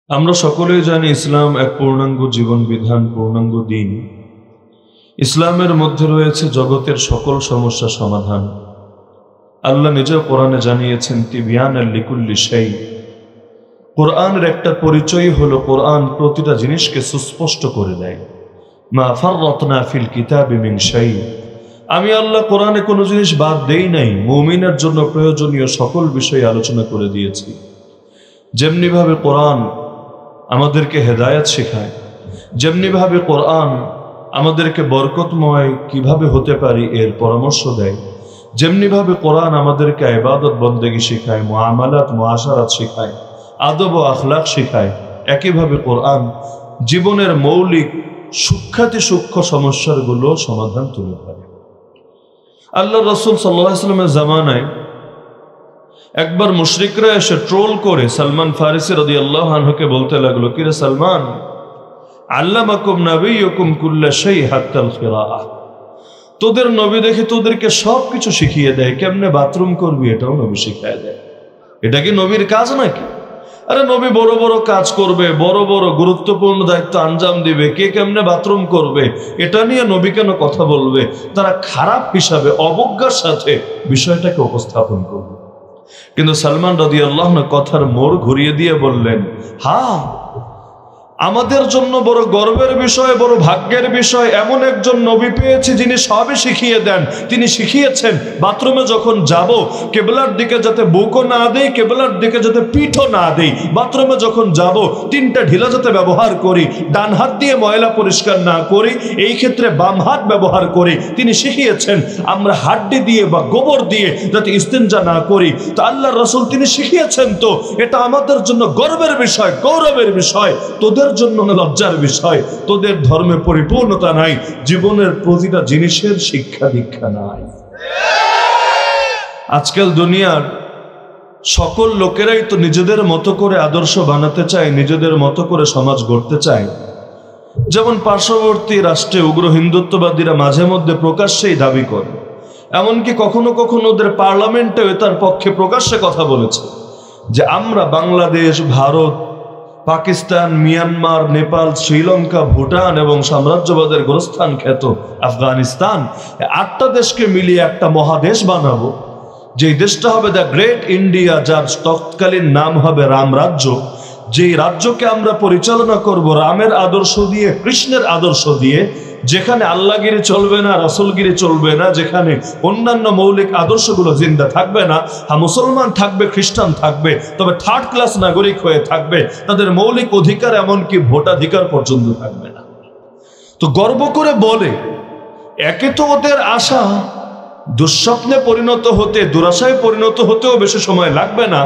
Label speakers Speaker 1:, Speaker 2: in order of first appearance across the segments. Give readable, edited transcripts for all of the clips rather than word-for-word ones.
Speaker 1: আমরা সকলেই জানি ইসলাম এক পূর্ণাঙ্গ জীবন বিধান, পূর্ণাঙ্গ দিন। ইসলামের মধ্যে রয়েছে জগতের সকল সমস্যা সমাধান। আল্লাহ নিজে কোরআনে জানিয়েছেন তিবিয়ানাল লিকুল্লি শাই। কোরআনের একটা পরিচয় হলো কোরআন প্রতিটা জিনিসকে সুস্পষ্ট করে দেয়। মা ফাররাতনা ফিল কিতাবি মিন শাই। আমি আল্লাহ কোরআনে কোনো জিনিস বাদ দেই নাই। মুমিনের জন্য প্রয়োজনীয় সকল বিষয় আলোচনা করে দিয়েছি। যেমনি ভাবে কোরআন আমাদেরকে হেদায়েত শেখায়, যেমনি ভাবে কোরআন আমাদেরকে বরকতময় কিভাবে হতে পারি এর পরামর্শ দেয়, যেমনি ভাবে কোরআন আমাদেরকে ইবাদত বন্দেগী শেখায়, মুআমালাত মুআশারাত শেখায়, আদব ও আখলাক শেখায়, একইভাবে কোরআন জীবনের মৌলিক সূক্ষ্ম সমস্যাগুলো সমাধান তুলে ধরে। আল্লাহ রাসূল সাল্লাল্লাহু আলাইহি ওয়াসাল্লামের জামানায় একবার মুশরিকরা এসে ট্রোল করে সালমান ফারিসি রাদিয়াল্লাহু আনহুকে বলতে লাগলো, কিরে সালমান, আল্লামাকুম নাবিয়্যুকুম কুল্লা শাই হাত্তাল কিরাআহ। তোদের নবী দেখে তোদেরকে সবকিছু শিখিয়ে দেয়, কেমনে বাথরুম করবি এটাও নবী শিখিয়ে দেয়। এটা কি নবীর কাজ নাকি? আরে নবী বড় বড় কাজ করবে, বড় বড় গুরুত্বপূর্ণ দায়িত্ব আঞ্জাম দিবে, কে কেমনে বাথরুম করবে এটা নিয়ে নবী কেন কথা বলবে? তারা খারাপ হিসাবে অবজ্ঞার সাথে বিষয়টাকে উপস্থাপন করবে। কিন্তু সালমান রাদিয়াল্লাহু আনহু কথার মোড় ঘুরিয়ে দিয়ে বললেন, হ্যাঁ, আমাদের জন্য বড় গর্বের বিষয়, বড় ভাগ্যের বিষয়, এমন একজন নবী পেয়েছি যিনি সবই শিখিয়ে দেন। তিনি শিখিয়েছেন বাথরুমে যখন যাব কেবলার দিকে যাতে বুকও না দেই, কেবলার দিকে যাতে পিঠও না দেই। বাথরুমে যখন যাব তিনটা ঢিলা যাতে ব্যবহার করি, ডান হাত দিয়ে ময়লা পরিষ্কার না করি, এই ক্ষেত্রে বাম হাত ব্যবহার করি। তিনি শিখিয়েছেন আমরা হাড্ডি দিয়ে বা গোবর দিয়ে যাতে ইস্তেঞ্জা না করি। তো আল্লাহর রাসূল তিনি শিখিয়েছেন, তো এটা আমাদের জন্য গর্বের বিষয়, গৌরবের বিষয়, তোদের জন্য লজ্জার বিষয়। তোদের ধর্মে পরিপূর্ণতা নাই, জীবনের প্রতিটা জিনিসের শিক্ষা দীক্ষা নাই। আজকাল দুনিয়ার সকল লোকেরাই তো নিজেদের মতো করে আদর্শ বানাতে চায়, নিজেদের মতো করে সমাজ গড়তে চায়। যেমন পার্শ্ববর্তী রাষ্ট্রে উগ্র হিন্দুত্ববাদীরা মাঝে মধ্যে প্রকাশ্যেই দাবি করে, এমনকি কখনো কখনো ওদের পার্লামেন্টেও তার পক্ষে প্রকাশ্যে কথা বলেছে যে আমরা বাংলাদেশ, ভারত, পাকিস্তান, মিয়ানমার, নেপাল, শ্রীলঙ্কা, ভুটান এবং সাম্রাজ্যবাদের গোরস্থান খ্যাত আফগানিস্তান, 8টা দেশকে মিলিয়ে একটা মহাদেশ বানাবো, যেই দেশটা হবে দ্য গ্রেট ইন্ডিয়া, যার তৎকালীন নাম হবে রামরাজ্য। যেই রাজ্যকে আমরা পরিচালনা করব রামের আদর্শ দিয়ে, কৃষ্ণের আদর্শ দিয়ে, যেখানে আল্লাহগিরি চলবে না, রাসূলগিরি চলবে না, যেখানে অন্যান্য মৌলিক আদর্শগুলো জিন্দা থাকবে না। হ্যাঁ, মুসলমান থাকবে, খ্রিস্টান থাকবে, তবে থার্ড ক্লাস নাগরিক হয়ে থাকবে, তাদের মৌলিক অধিকার এমনকি ভোটাধিকার পর্যন্ত থাকবে না। তো গর্ব করে বলে, একে তো ওদের আশা দুঃস্বপ্নে পরিণত হতে, দুরাশায় পরিণত হতেও বেশি সময় লাগবে না।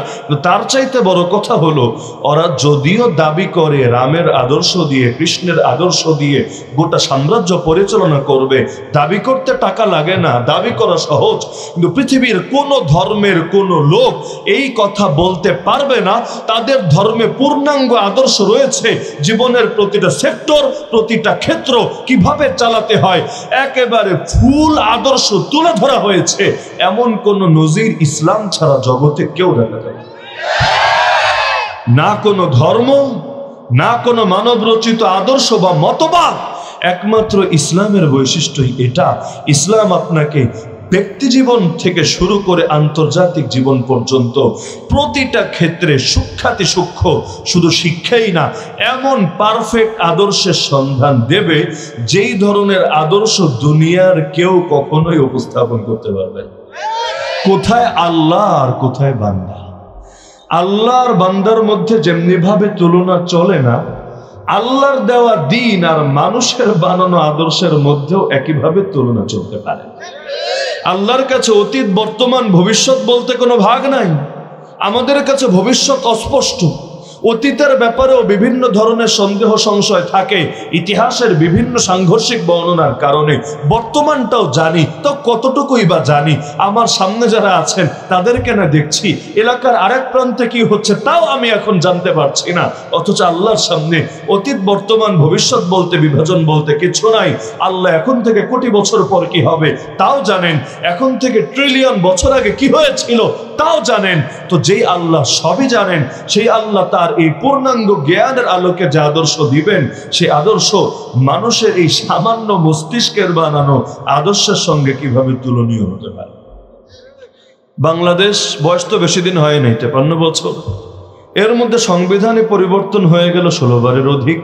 Speaker 1: তার চাইতে বড় কথা হলো, ওরা যদিও দাবি করে রামের আদর্শ দিয়ে, কৃষ্ণের আদর্শ দিয়ে গোটা সাম্রাজ্য পরিচালনা করবে, দাবি করতে টাকা লাগে না, দাবি করা সহজ। কিন্তু পৃথিবীর কোন ধর্মের কোন লোক এই কথা বলতে পারবে না তাদের ধর্মে পূর্ণাঙ্গ আদর্শ রয়েছে। জীবনের প্রতিটা সেক্টর, প্রতিটা ক্ষেত্র কিভাবে চালাতে হয় একেবারে ফুল আদর্শ তুলে ধরা হয়েছে, এমন কোন নজির ইসলাম ছাড়া জগতে কেউ দেখা যায় না। কোন ধর্ম, না কোন মানব রচিত আদর্শ বা মতবাদ, একমাত্র ইসলামের বৈশিষ্ট্যই এটা। ইসলাম আপনাকে ব্যক্তি জীবন থেকে শুরু করে আন্তর্জাতিক জীবন পর্যন্ত প্রতিটা ক্ষেত্রে সূক্ষ্মাতি সূক্ষ্ম, শুধু শিক্ষাই না, এমন পারফেক্ট আদর্শের সন্ধান দেবে যেই ধরনের আদর্শ দুনিয়ার কেউ কখনোই উপস্থাপন করতে পারবে না। কোথায় আল্লাহ আর কোথায় বান্দা? আল্লাহর বান্দার মধ্যে যেমনি ভাবে তুলনা চলে না, আল্লাহর দেওয়া দিন আর মানুষের বানানো আদর্শের মধ্যেও একইভাবে তুলনা চলতে পারে। আল্লাহর কাছে অতীত, বর্তমান, ভবিষ্যৎ বলতে কোনো ভাগ নাই। আমাদের কাছে ভবিষ্যৎ অস্পষ্ট, অতীতের ব্যাপারেও বিভিন্ন ধরনের সন্দেহ সংশয় থাকে, ইতিহাসের বিভিন্ন সাংঘর্ষিক বর্ণনার কারণে। বর্তমানটাও জানি, তো কতটুকুই বা জানি? আমার সামনে যারা আছেন তাদেরকে না দেখছি, এলাকার আরেক প্রান্তে কি হচ্ছে তাও আমি এখন জানতে পারছি না। অথচ আল্লাহর সামনে অতীত, বর্তমান, ভবিষ্যৎ বলতে, বিভাজন বলতে কিছু নাই। আল্লাহ এখন থেকে কোটি বছর পর কি হবে তাও জানেন, এখন থেকে ট্রিলিয়ন বছর আগে কি হয়েছিল তাও জানেন। তো যেই আল্লাহ সবই জানেন, সেই আল্লাহ তার আল্লাহর এই পূর্ণাঙ্গ জ্ঞানের আলোকে যে আদর্শ দিবেন, সেই আদর্শ মানুষের এই সামান্য মস্তিষ্কের বানানো আদর্শের সঙ্গে কিভাবে তুলনীয় হতে পারে? বাংলাদেশ বয়স তো বেশি দিন হয় নাই, 53 বছর। এর মধ্যে সংবিধানে পরিবর্তন হয়ে গেল 16 বারের অধিক,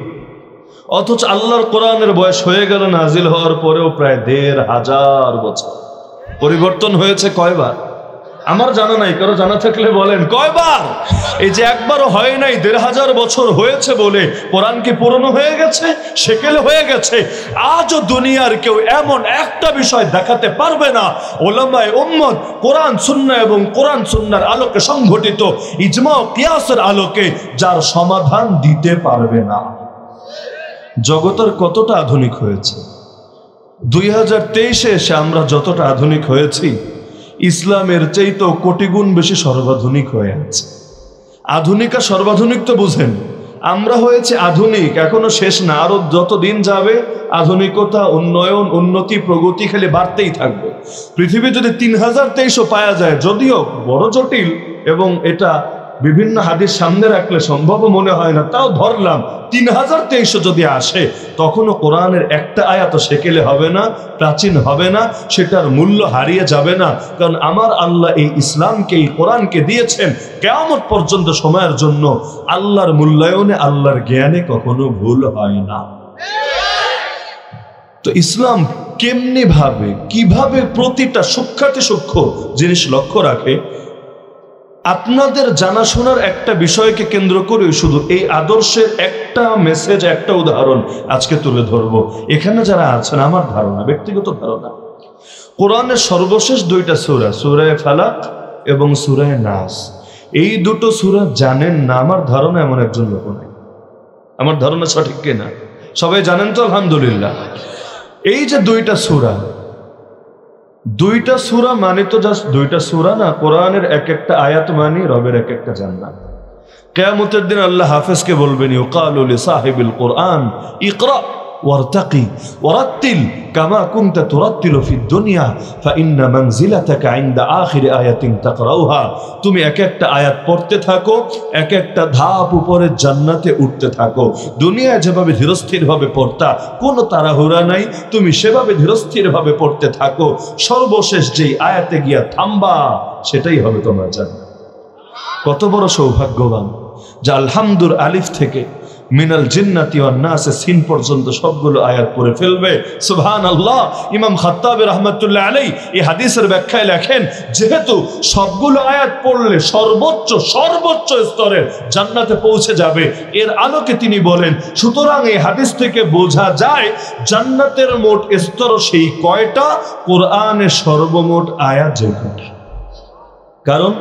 Speaker 1: অথচ আল্লাহর কোরআনের বয়স হয়ে গেল নাজিল হওয়ার পরেও প্রায় 1500 বছর। পরিবর্তন হয়েছে কয়বার আমার জানা নাই, কারো জানা থাকলে বলেন কয়বার? এই যে একবারও হয় নাই, 1500 বছর হয়েছে বলে কোরআন কি পুরনো হয়ে গেছে, সেকেলে হয়ে গেছে? আজও দুনিয়ার কেউ এমন একটা বিষয় দেখাতে পারবে না উলামায়ে উম্মত কোরআন সুন্নাহ এবং কোরআন সুন্নাহর আলোকে সংঘটিত ইজমা ও কিয়াসের আলোকে যার সমাধান দিতে পারবে না। জগতের কতটা আধুনিক হয়েছে! 2023-এ এসে আমরা যতটা আধুনিক হয়েছি, ইসলামের চাইতেও কোটি গুণ বেশি সর্বাধুনিক হয়ে আছে। আধুনিক আর সর্বাধুনিক তো বুঝেন, আমরা হয়েছে আধুনিক, এখনো শেষ না। আরো যত দিন যাবে আধুনিকতা, উন্নয়ন, উন্নতি, প্রগতি খালি বাড়তেই থাকবে। পৃথিবী যদি 3023ও পাওয়া যায়, যদিও বড় জটিল এবং এটা বিভিন্ন হাদিস সামনে রাখলে সম্ভব মনে হয় না, তাও ধরলাম 3023 যদি আসে, তখনও কোরআনের একটা আয়াত সেকেলে হবে না, প্রাচীন হবে না, সেটার মূল্য হারিয়ে যাবে না। কারণ আমার আল্লাহ এই ইসলামকে, এই কোরআনকে দিয়েছেন কিয়ামত পর্যন্ত সময়ের জন্য। আল্লাহর মূল্যায়নে, আল্লাহর জ্ঞানে কখনো ভুল হয় না। তো ইসলাম কেমনি ভাবে, কিভাবে প্রতিটা সূক্ষ্মাতি সূক্ষ্ম জিনিস লক্ষ্য রাখে, আপনাদের জানাশোনার একটা বিষয়কে কেন্দ্র করে শুধু এই আদর্শের একটা মেসেজ, একটা উদাহরণ আজকে তুলে ধরবো। এখানে যারা আছেন, আমার ধারণা, ব্যক্তিগত ধারণা, কোরআনের সর্বশেষ 2টা সূরা, সূরা ফালাক এবং সূরা নাস, এই দুটো সূরা জানেন না আমার ধারণা এমন একজন লোক নাই। আমার ধারণা সঠিক কিনা সবাই জানেন তো? আলহামদুলিল্লাহ। এই যে 2টা সূরা, 2টা সূরা মানে তো জাস্ট 2টা সূরা না, কোরআনের এক একটা আয়াত মানে রবের এক একটা জান্নাত। কিয়ামতের দিন আল্লাহ হাফেজকে বলবেন, ইউকালু লিসাহিবিল কোরআন ইকরা ওয়ারতাকি ওয়ারাত্তিল কামা কুনতা তুরাত্তিলু ফিদ দুনিয়া ফাইন্না মানজিলাতাকা ইনদা আখিরি আয়াতিন তাকরাউহা। তুমি এক একটা আয়াত পড়তে থাকো, এক একটা ধাপ উপরে জান্নাতে উঠতে থাকো। দুনিয়ায় যেভাবে ধীরস্থিরভাবে পড়তা, কোনো তাড়াহুড়া নাই, তুমি সেভাবে ধীরস্থিরভাবে পড়তে থাকো। সর্বশেষ যেই আয়াতে গিয়া থামবা, সেটাই হবে তোমার জান্নাত। কত বড় সৌভাগ্যবান যে আলহামদুর আলিফ থেকে মিনাল জিন্নাতি ওয়ান নাস সিন পর্যন্ত সবগুলো আয়াত পড়ে ফেলবে। সুবহানাল্লাহ। ইমাম খাত্তাবী রাহমাতুল্লাহ আলাইহি এই হাদিসের ব্যাখ্যায় লেখেন, যেহেতু সবগুলো আয়াত পড়লে সর্বোচ্চ স্তরের জান্নাতে পৌঁছে যাবে, এর আলোকে তিনি বলেন, সুতরাং এই হাদিস থেকে বোঝা যায় জান্নাতের মোট স্তর সেই কয়টা, কোরআনের সর্বমোট আয়াত যে কয়টা। কারণ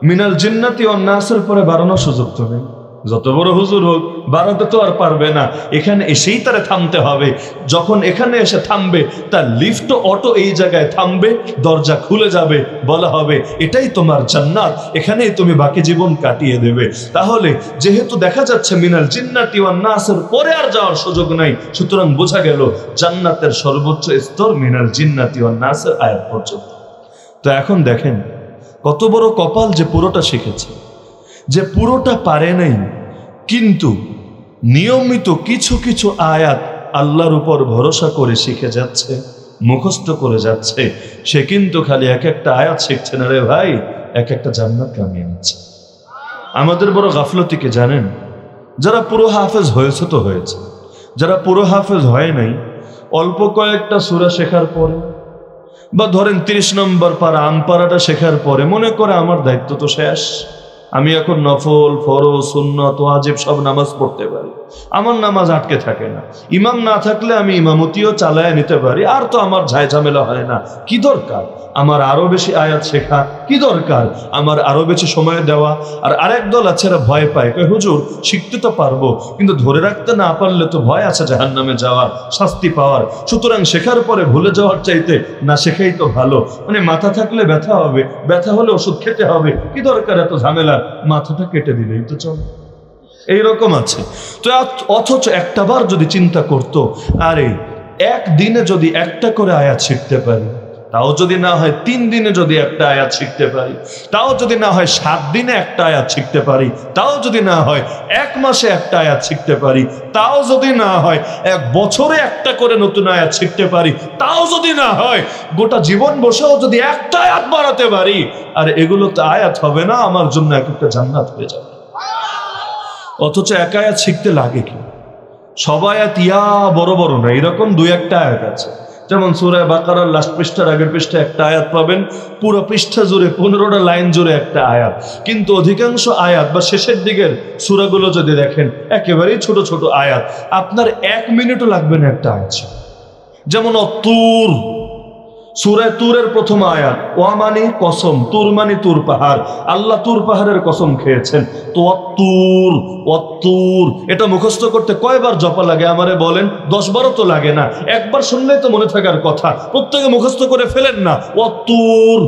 Speaker 1: মিনাল জিন্নাতি ওয়ান নাসের পরে বাড়ানোর সুযোগ তো নেই। যত বড় হুজুর হোক, বাড়াতে তো আর পারবে না, এখানে এসেই তারা থামতে হবে। যখন এখানে এসে থামবে, তার লিফট অটো এই জায়গায় থামবে, দরজা খুলে যাবে, বলা হবে এটাই তোমার জান্নাত, এখানেই তুমি বাকি জীবন কাটিয়ে দেবে। তাহলে যেহেতু দেখা যাচ্ছে মিনাল জিন্নাতি ওয়ান নাসের পরে আর যাওয়ার সুযোগ নাই, সুতরাং বোঝা গেল জান্নাতের সর্বোচ্চ স্তর মিনাল জিন্নাতি ওয়ান নাসের আয়াত পর্যন্ত। তো এখন দেখেন কত বড় কপাল যে পুরোটা শিখেছে, যে পুরোটা পারে নাই, কিন্তু নিয়মিত কিছু কিছু আয়াত আল্লাহর উপর ভরসা করে শিখে যাচ্ছে, মুখস্থ করে যাচ্ছে। সে কিন্তু খালি এক একটা আয়াত শিখছে না রে ভাই, এক একটা জান্নাত কামিয়ে নিচ্ছে। আমাদের বড় গাফলতিকে জানেন, যারা পুরো হাফেজ হয়েছে তো হয়েছে, যারা পুরো হাফেজ হয় নাই, অল্প কয়েকটা সূরা শেখার পরে, বা ধরেন 30 নম্বর পারা আমপারাটা শেখার পরে মনে করে আমার দায়িত্ব তো শেষ, আমি এখন নফল, ফরজ, সুন্নাত, ওয়াজিব সব নামাজ পড়তে পারি, আমার নামাজ আটকে থাকে না, ইমাম না থাকলে আমি ইমামতিও চালায় নিতে পারি, আর তো আমার ঝামেলা হয় না। কি দরকার আমার আরো বেশি আয়াত শেখা? কি দরকার আমার আরো বেশি সময় দেওয়া? আর আরেক দল আছে, এরা ভয় পায়, কয় হুজুর শিখতে তো পারবো, কিন্তু ধরে রাখতে না পারলে তো ভয় আছে জাহান্নামে যাওয়ার, শাস্তি পাওয়ার। সুতরাং শেখার পরে ভুলে যাওয়ার চাইতে না শেখাই তো ভালো। মানে মাথা থাকলে ব্যথা হবে, ব্যথা হলে ওষুধ খেতে হবে, কি দরকার এত ঝামেলা, মাথাটা কেটে দিলেই তো চলে। এইরকম আছে। তো অথচ একটাবার যদি চিন্তা করতো, আরে একদিনে যদি একটা করে আয়াত শিখতে পারি, তাও যদি না হয় 3 দিনে যদি একটা আয়াত শিখতে পারি, তাও যদি না হয় 7 দিনে একটা আয়াত শিখতে পারি, তাও যদি না হয় 1 মাসে একটা আয়াত শিখতে পারি, তাও যদি না হয় 1 বছরে একটা করে নতুন আয়াত শিখতে পারি, তাও যদি না হয় গোটা জীবন বসেও যদি একটা আয়াত বাড়াতে পারি, আর এগুলো তো আয়াত হবে না, আমার জন্য একটা জান্নাত হয়ে যাবে। অথচ এক আয়াত শিখতে লাগে কি? সব আয়াত ইয়া বড় বড় না, এরকম 2-1টা আয়াত আছে। যেমন সূরা বাকারার লাস্ট পৃষ্ঠার আগের পৃষ্ঠায় একটা আয়াত পাবেন, পুরো পৃষ্ঠা জুড়ে 15টা লাইন জুড়ে একটা আয়াত। কিন্তু অধিকাংশ আয়াত বা শেষের দিকের সূরাগুলো যদি দেখেন, একেবারেই ছোট ছোট আয়াত, আপনার 1 মিনিটও লাগবে না একটা আয়াত। যেমন তুর, সূরা তুরের প্রথম আয়াত, ওয়া মানে কসম, তুর মানে তুর পাহাড়, আল্লাহ তুর পাহাড়ের কসম খেয়েছেন। তো তুর, তুর, এটা মুখস্থ করতে কয়বার জপা লাগে আমারে বলেন? 10-12 তো লাগে না, একবার শুনলেই তো মনে থাকার কথা। প্রত্যেকে মুখস্থ করে ফেলেন না, তুর।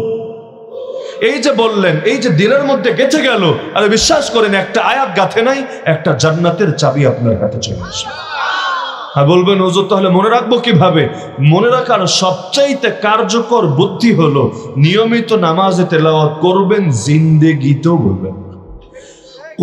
Speaker 1: এই যে বললেন, এই যে দিলের মধ্যে গেঁথে গেল, আর বিশ্বাস করেন একটা আয়াত গাঁথে নাই, একটা জান্নাতের চাবি আপনার হাতে চলে আসে। হ্যাঁ, বলবেন হুজুর তাহলে মনে রাখবো কিভাবে? মনে রাখার সবচাইতে কার্যকর বুদ্ধি হলো নিয়মিত নামাজে তেলাওয়াত করবেন, জিন্দেগিতেও বলবেন।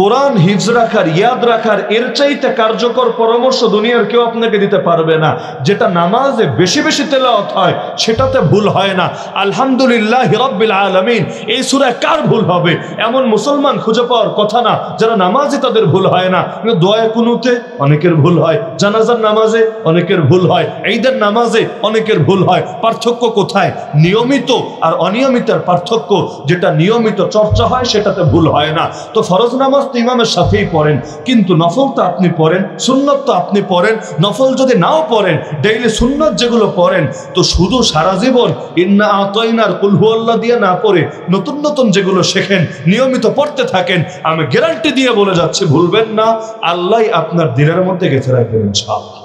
Speaker 1: কোরআন হিফজ রাখার, ইয়াদ রাখার এর চাইতে কার্যকর পরামর্শ দুনিয়ার কেউ আপনাকে দিতে পারবে না। যেটা নামাজে বেশি বেশি তেলাওয়াত হয় সেটাতে ভুল হয় না। আলহামদুলিল্লাহ রাব্বিল আলামিন, এই সূরা কার ভুল হবে? এমন মুসলমান খুঁজে পাওয়ার কথা না যারা নামাজে তাদের ভুল হয় না। কিন্তু দোয়া কুনুতে অনেকের ভুল হয়, জানাজার নামাজে অনেকের ভুল হয়, ঈদের নামাজে অনেকের ভুল হয়। পার্থক্য কোথায়? নিয়মিত আর অনিয়মিতের পার্থক্য। যেটা নিয়মিত চর্চা হয় সেটাতে ভুল হয় না। তো ফরজ নামাজ ইমামের সাথেই পড়েন, কিন্তু নফল তো আপনি পড়েন, সুন্নত তো আপনি পড়েন। নফল যদি নাও পড়েন, ডেইলি সুন্নত যেগুলো পড়েন, তো শুধু সারা জীবন ইন্না আতাইনার কুল হুয়াল্লাহ দিয়ে না পড়ে নতুন নতুন যেগুলো শেখেন, নিয়মিত পড়তে থাকেন, আমি গ্যারান্টি দিয়ে বলে যাচ্ছি ভুলবেন না, আল্লাহ আপনার দিলের মধ্যে গেঁথে রাখবেন ইনশাআল্লাহ।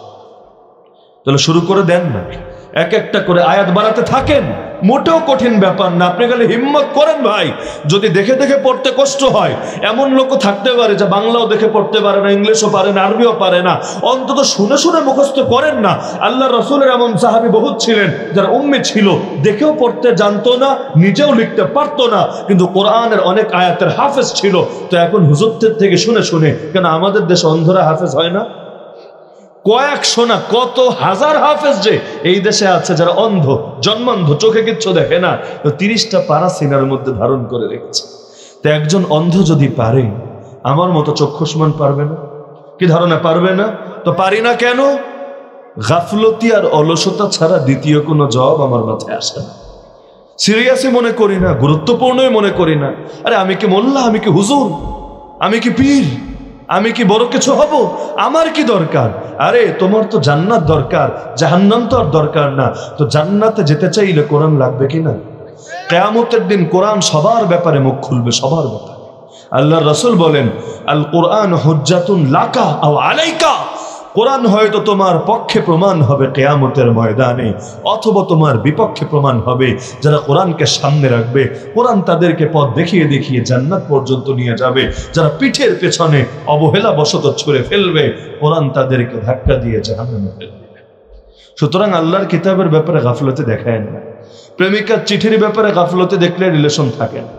Speaker 1: তাহলে শুরু করে দেন না, এক একটা করে আয়াত বাড়াতে থাকেন, মোটেও কঠিন ব্যাপার না। আপনি খালি হিম্মত করেন ভাই। যদি দেখে দেখে পড়তে কষ্ট হয়, এমন লোকও থাকতে পারে যে বাংলাও দেখে পড়তে পারে না, ইংলিশও পারে না, আরবিও পারে না, অন্তত শুনে শুনে মুখস্থ করেন না। আল্লাহ রাসূলের এমন সাহাবী বহুত ছিলেন যারা উম্মি ছিল, দেখেও পড়তে জানতো না, নিজেও লিখতে পারতো না, কিন্তু কোরআনের অনেক আয়াতের হাফেজ ছিল। তো এখন হুজুরদের থেকে শুনে শুনে, কেন আমাদের দেশে অন্ধরা হাফেজ হয় না? কয়েকশো না, কত হাজার হাফেজ যে এই দেশে আছে যারা অন্ধ, জন্মান্ধ, চোখে কিচ্ছু দেখে না, তো 30টা পারা সিনার মধ্যে ধারণ করে রেখেছে। তো একজন অন্ধ যদি পারে, আমার মতো চক্ষুষ্মান পারবে না? কি ধারণা পারবে না? তো পারি না কেন? গাফলতি আর অলসতা ছাড়া দ্বিতীয় কোনো জবাব আমার মাথায় আসে না। সিরিয়াসই মনে করি না, গুরুত্বপূর্ণই মনে করি না। আরে আমি কি মোল্লা, আমি কি হুজুর, আমি কি পীর, আমি কি বড় কিছু হব? আমার কি দরকার? আরে তোমার তো জান্নাত দরকার, জাহান্নাম তো আর দরকার না। তো জান্নাতে যেতে চাইলে কোরআন লাগবে কিনা? কিয়ামতের দিন কোরআন সবার ব্যাপারে মুখ খুলবে, সবার ব্যাপারে। আল্লাহর রাসূল বলেন, আল কোরআন হুজ্জাতুন লাকা আও আলাইকা। কোরআন হয়তো তোমার পক্ষে প্রমাণ হবে কিয়ামতের ময়দানে, অথবা তোমার বিপক্ষে প্রমাণ হবে। যারা কোরআনকে সামনে রাখবে, কোরআন তাদেরকে পথ দেখিয়ে দেখিয়ে জান্নাত পর্যন্ত নিয়ে যাবে। যারা পিঠের পেছনে অবহেলা বশত ছুঁড়ে ফেলবে, কোরআন তাদেরকে ধাক্কা দিয়ে জাহান্নামে ফেলবে। সুতরাং আল্লাহর কিতাবের ব্যাপারে গাফলতে দেখায় না। প্রেমিকার চিঠির ব্যাপারে গাফলতে দেখলে রিলেশন থাকে না।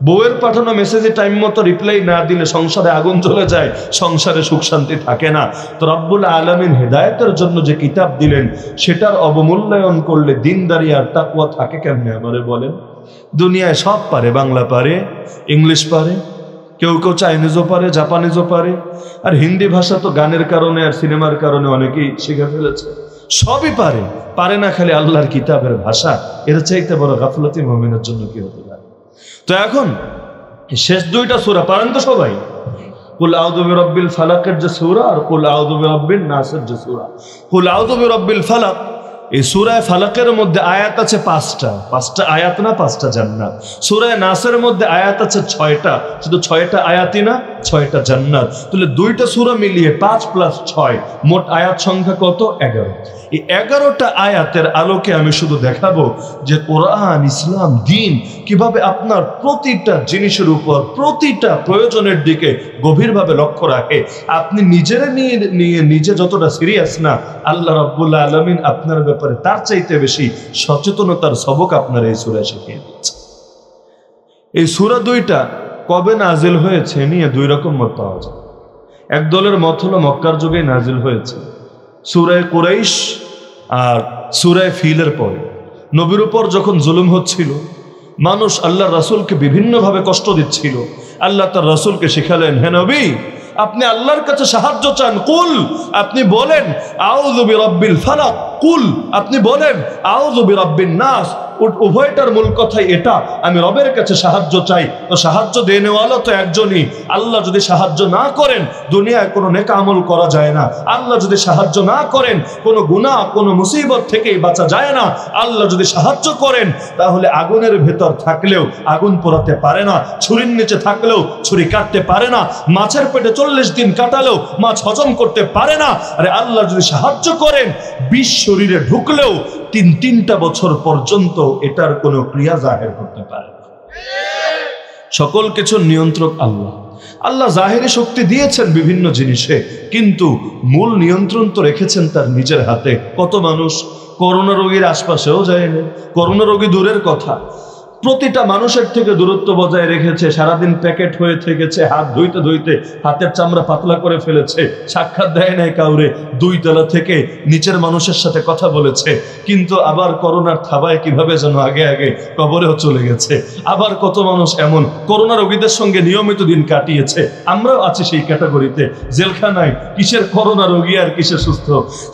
Speaker 1: বউয়ের পাঠানো মেসেজে টাইম মতো রিপ্লাই না দিলে সংসারে আগুন জ্বলে যায়, সংসারে সুখ শান্তি থাকে না। তো রব্বুল আলামিন হেদায়েতের জন্য যে কিতাব দিলেন, সেটার অবমূল্যায়ন করলে দিনদারি আর তাকওয়া থাকে কেমনে আমারে বলেন? দুনিয়ায় সব পারে, বাংলা পারে, ইংলিশ পারে, কেউ কেউ চাইনিজও পারে, জাপানিজও পারে, আর হিন্দি ভাষা তো গানের কারণে আর সিনেমার কারণে অনেকেই শিখে ফেলেছে। সবই পারে, পারে না খালি আল্লাহর কিতাবের ভাষা। এর চাইতে বড় গাফলতি মুমিনের জন্য কি হতে পারে? তো এখন শেষ 2টা সূরা পারেন তো সবাই? কুল আউযু বিরাব্বিল ফালাকের যে সূরা, আর কুল আউযু বিরাব্বিন নাসের যে সূরা। কুল আউযু বিরাব্বিল ফালাক, এই সূরা ফালাকের মধ্যে আয়াত আছে 5টা আয়াত না, 5টা জান্নাত। সূরা নাসের মধ্যে আয়াত আছে 6টা, শুধু 6টা আয়াতই না, 6টা জান্নাত। তাহলে 2টা সূরা মিলিয়ে 5 + 6 মোট আয়াত সংখ্যা কত? 11। এই 11টা আয়াতের আলোকে আমি শুধু দেখাবো যে কোরআন, ইসলাম, দ্বীন কিভাবে আপনার প্রতিটা জিনিসের উপর, প্রতিটা প্রয়োজনের দিকে গভীরভাবে লক্ষ্য রাখে। আপনি নিজে যতটা সিরিয়াস না, আল্লাহ রাব্বুল আলামিন আপনার ব্যাপারে তার চাইতে বেশি সচেতনতার সবক আপনার এই সূরা শিখিয়ে দিচ্ছে। এই সূরা 2টা কবে নাজিল হয়েছে নিয়ে 2 রকম মত পাওয়া যায়। এক দলের মত হলো মক্কার যুগে নাজিল হয়েছে, সূরা কুরাইশ আর সূরা ফিলের পরে। নবীর উপর যখন জুলুম হচ্ছিল, মানুষ আল্লাহর রাসূলকে বিভিন্নভাবে কষ্ট দিচ্ছিল, আল্লাহ তার রাসূলকে শিখালেন, হে নবী, আপনি আল্লাহর কাছে সাহায্য চান, কুল, আপনি বলেন আউযু বিরাব্বিল ফালাক, কুল, আপনি বলেন আউযু বিরাব্বিন নাস। উভয়টার মূল কথাই এটা, আমি রবের কাছে সাহায্য চাই। তো সাহায্য দেনেওয়ালা তো একজনই। আল্লাহ যদি সাহায্য না করেন, দুনিয়ায় কোনো নেক আমল করা যায় না। আল্লাহ যদি সাহায্য না করেন, কোনো গুনাহ, কোনো মুসিবত থেকেই বাঁচা যায় না। আল্লাহ যদি সাহায্য করেন, তাহলে আগুনের ভেতর থাকলেও আগুন পোড়াতে পারে না, ছুরির নিচে থাকলেও ছুরি কাটতে পারে না, মাছের পেটে 40 দিন কাটালেও মাছ হজম করতে পারে না। আরে আল্লাহ যদি সাহায্য করেন, বিষ শরীরে ঢুকলেও 3টা বছর পর্যন্ত এটার কোনো ক্রিয়া জাহির করতে পারে না। সকল কিছুর নিয়ন্ত্রক আল্লাহ। আল্লাহ জাহিরি শক্তি দিয়েছেন বিভিন্ন জিনিসে, কিন্তু মূল নিয়ন্ত্রণ তো রেখেছেন তার নিজের হাতে। কত মানুষ করোনা রোগীর আশপাশেও যায়নি, করোনা রোগী দূরের কথা, প্রতিটা মানুষের থেকে দূরত্ব বজায় রেখেছে, সারাদিন প্যাকেট হয়ে থেকেছে, হাত ধুইতে ধুইতে হাতের চামড়া পাতলা করে ফেলেছে, সাক্ষাৎ দেয় নাই কাউরে, 2 তলা থেকে নিচের মানুষের সাথে কথা বলেছে, কিন্তু আবার করোনার থাবায় কিভাবে যেন আগে আগে কবরেও চলে গেছে। আবার কত মানুষ এমন করোনা রোগীদের সঙ্গে নিয়মিত দিন কাটিয়েছে, আমরাও আছি সেই ক্যাটাগরিতে। জেলখানায় কিসের করোনা রোগী আর কিসের সুস্থ,